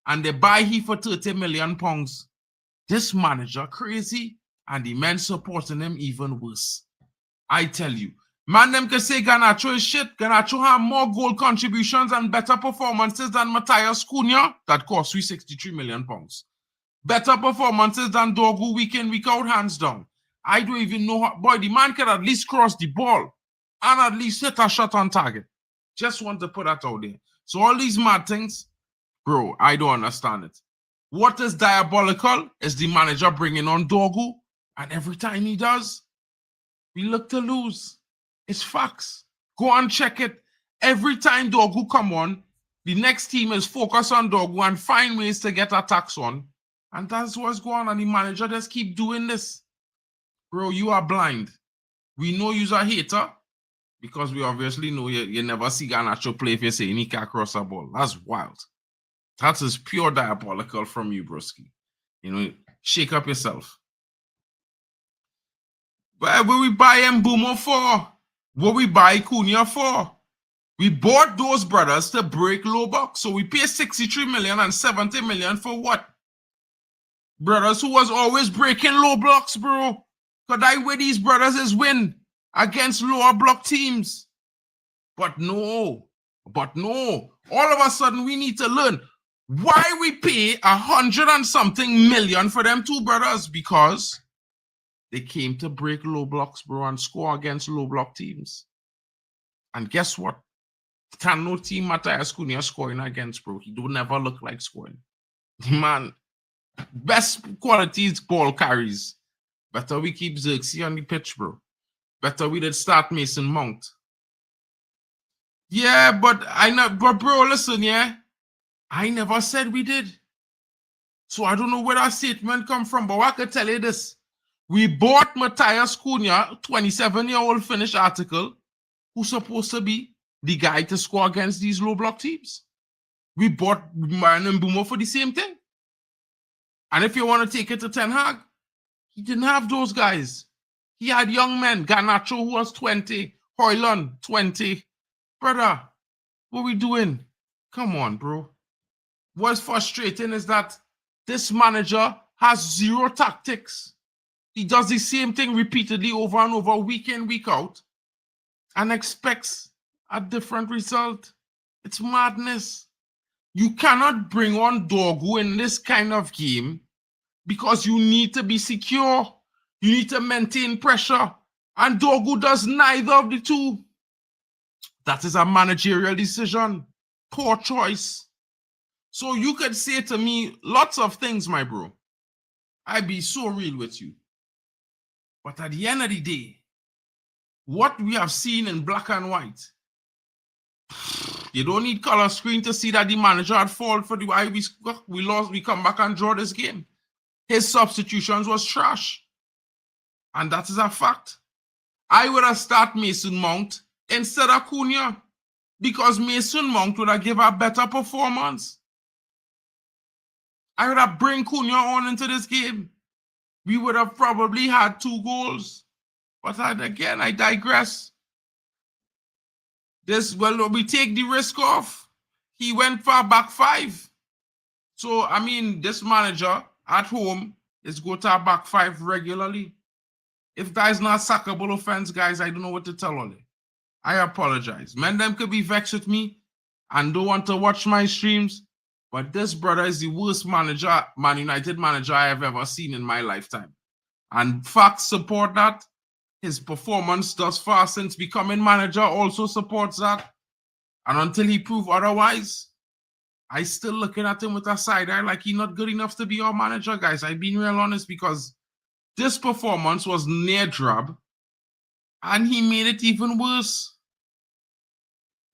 And they buy he for £30 million. This manager crazy, and the men supporting him even worse. I tell you. Man, them can say Garnacho is shit. Garnacho have more goal contributions and better performances than Matthias Cunha. That cost we £63 million. Better performances than Dogu week in, week out, hands down. I don't even know how. Boy, the man can at least cross the ball and at least hit a shot on target. Just want to put that out there. So all these mad things, bro, I don't understand it. What is diabolical is the manager bringing on Dogu, and every time he does, we look to lose. It's facts. Go and check it. Every time Dogu come on, the next team is focused on Dogu and find ways to get attacks on. And that's what's going on. And the manager just keep doing this. Bro, you are blind. We know you're a hater because we obviously know you never see Garnacho play if you say he can't cross a ball. That's wild. That is pure diabolical from you, broski. You know, shake up yourself. But what we buy Mbeumo for? What we buy Cunha for? We bought those brothers to break low box. So we pay 63 million and 70 million for what? Brothers who was always breaking low blocks, bro. Because that way these brothers is win against lower block teams. But no. All of a sudden we need to learn why we pay 100 and something million for them two brothers. Because they came to break low blocks, bro, and score against low block teams. And guess what? Can no team Matthias Cunha scoring against, bro? He don't never look like scoring. Man, best qualities ball carries. Better we keep Xerxes on the pitch, bro. Better we did start Mason Mount. Yeah, but bro, listen, yeah. I never said we did. So I don't know where that statement come from, but I could tell you this. We bought Matthias Cunha, 27-year-old Finnish article, who's supposed to be the guy to score against these low block teams. We bought Mbeumo for the same thing. And if you want to take it to Ten Hag, he didn't have those guys. He had young men. Garnacho, who was 20. Højlund, 20. Brother, what we doing? Come on, bro. what's frustrating is that this manager has zero tactics. He does the same thing repeatedly over and over, week in, week out, and expects a different result. It's madness. You cannot bring on Dorgu in this kind of game because you need to be secure. You need to maintain pressure. And Dorgu does neither of the two. That is a managerial decision. Poor choice. So you could say to me lots of things, my bro. I'd be so real with you. But at the end of the day, what we have seen in black and white, you don't need color screen to see that the manager had fault for the why we lost, we come back and draw this game. His substitutions was trash. And that is a fact. I would have started Mason Mount instead of Cunha because Mason Mount would have given a better performance. I would have bring Cunha on into this game. We would have probably had 2 goals. But again, I digress. We take the risk off. He went for back 5. So, I mean, this manager at home is go to a back 5 regularly. If that is not sackable offense, guys, I don't know what to tell on it. I apologize. Men, them could be vexed with me and don't want to watch my streams, but this brother is the worst manager, Man United manager I have ever seen in my lifetime. And facts support that. His performance thus far since becoming manager also supports that. And until he proves otherwise, I still looking at him with a side eye like he's not good enough to be our manager, guys. I've been real honest because this performance was near drab and he made it even worse.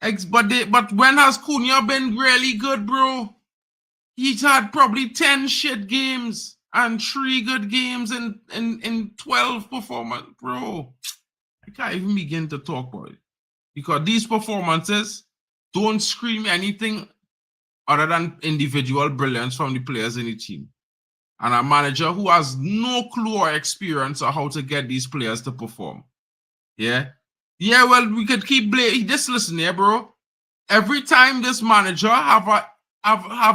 But when has Cunha been really good, bro? He's had probably 10 shit games and 3 good games in 12 performance, bro. I can't even begin to talk about it because these performances don't scream anything other than individual brilliance from the players in the team. And a manager who has no clue or experience on how to get these players to perform. Yeah? Yeah, well, we could keep blaming. Just listen here, bro. Every time this manager have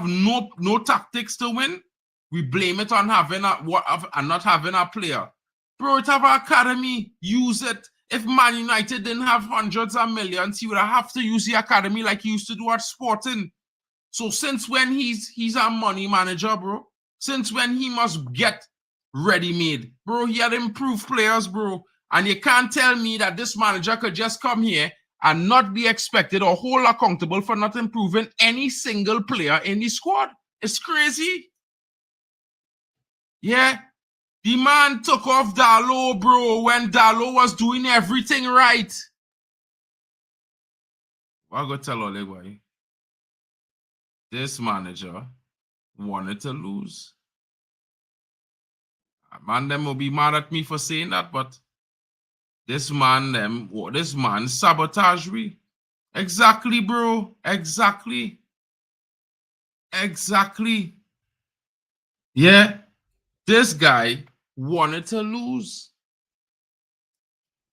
no tactics to win, we blame it on not having a player. Bro, it have an academy. Use it. If Man United didn't have hundreds of millions, he would have to use the academy like he used to do at Sporting. So since when he's a money manager, bro? Since when he must get ready-made? Bro, he had improved players, bro. And you can't tell me that this manager could just come here and not be expected or hold accountable for not improving any single player in the squad. It's crazy. Yeah. The man took off Dalot, bro, when Dalot was doing everything right. I'll go tell Oleg why. This manager wanted to lose. Man, them will be mad at me for saying that, but this man sabotage me. Exactly, bro. Exactly. Yeah. This guy wanted to lose.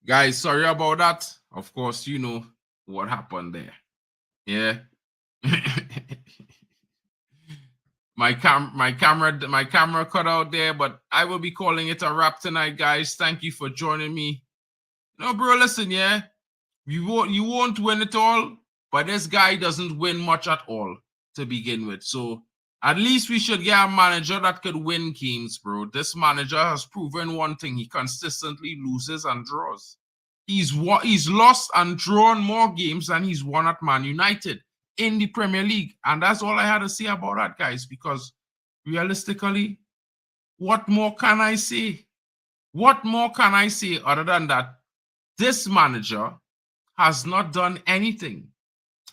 Guys, sorry about that. Of course, you know what happened there. Yeah. My camera cut out there, but I will be calling it a wrap tonight, guys. Thank you for joining me. No, bro, listen, yeah. You won't win it all, but this guy doesn't win much at all to begin with. So at least we should get a manager that could win games, bro. This manager has proven one thing. He consistently loses and draws. He's lost and drawn more games than he's won at Man United in the Premier League. And that's all I had to say about that, guys, because realistically, what more can I say? What more can I say other than that? This manager has not done anything.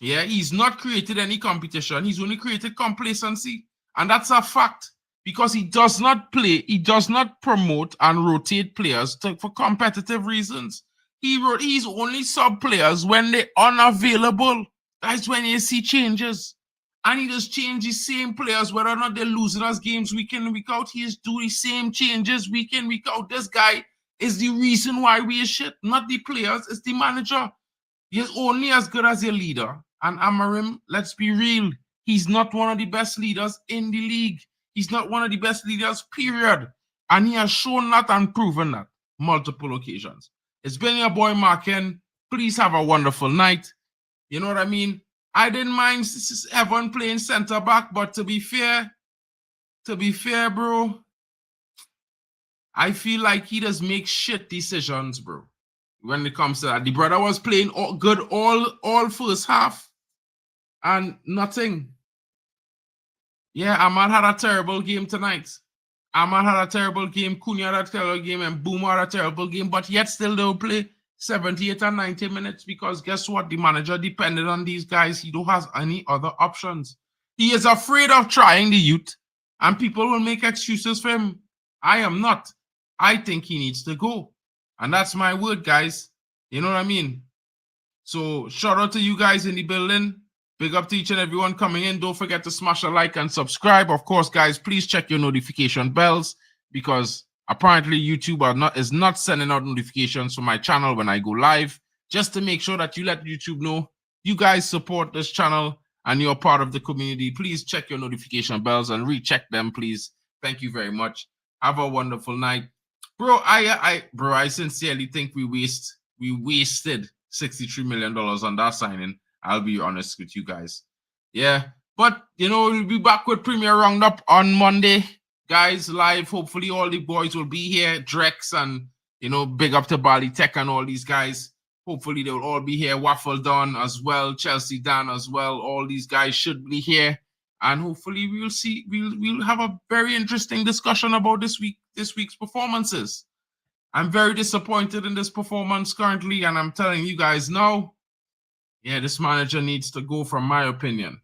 Yeah, he's not created any competition. He's only created complacency. And that's a fact because he does not promote and rotate players for competitive reasons. He's only sub players when they're unavailable. That's when you see changes. And he just change the same players, whether or not they're losing us games week in and week out. He just do the same changes week in, week out. This guy is the reason why we are shit, not the players. It's the manager. He's only as good as your leader. And Amarim, let's be real, He's not one of the best leaders in the league. He's not one of the best leaders, period. And he has shown that and proven that multiple occasions. It's been your boy Markin. Please have a wonderful night. You know what I mean? I didn't mind Evan playing center back, but to be fair, bro, I feel like he does make shit decisions, bro. When it comes to that, the brother was playing good all first half, and nothing. Yeah, Ahmad had a terrible game tonight. Ahmad had a terrible game. Cunha had a terrible game, and Boom had a terrible game. But yet still they'll play 78 and 90 minutes because guess what? The manager depended on these guys. He don't have any other options. He is afraid of trying the youth, and people will make excuses for him. I am not. I think he needs to go. And that's my word, guys. You know what I mean? So shout out to you guys in the building. Big up to each and everyone coming in. Don't forget to smash a like and subscribe. Of course, guys, please check your notification bells because apparently YouTube is not sending out notifications for my channel when I go live. Just to make sure that you let YouTube know you guys support this channel and you're part of the community. Please check your notification bells and recheck them, please. Thank you very much. Have a wonderful night. Bro, I sincerely think we wasted $63 million on that signing. I'll be honest with you guys. Yeah. But, you know, we'll be back with Premier Roundup on Monday. Guys, live. Hopefully all the boys will be here. Drex and, you know, big up to Bali Tech and all these guys. Hopefully they'll all be here. Waffle Don as well. Chelsea Dan as well. All these guys should be here. And hopefully we'll see. We'll have a very interesting discussion about this week's performances. I'm very disappointed in this performance currently, and I'm telling you guys now, yeah, this manager needs to go, from my opinion.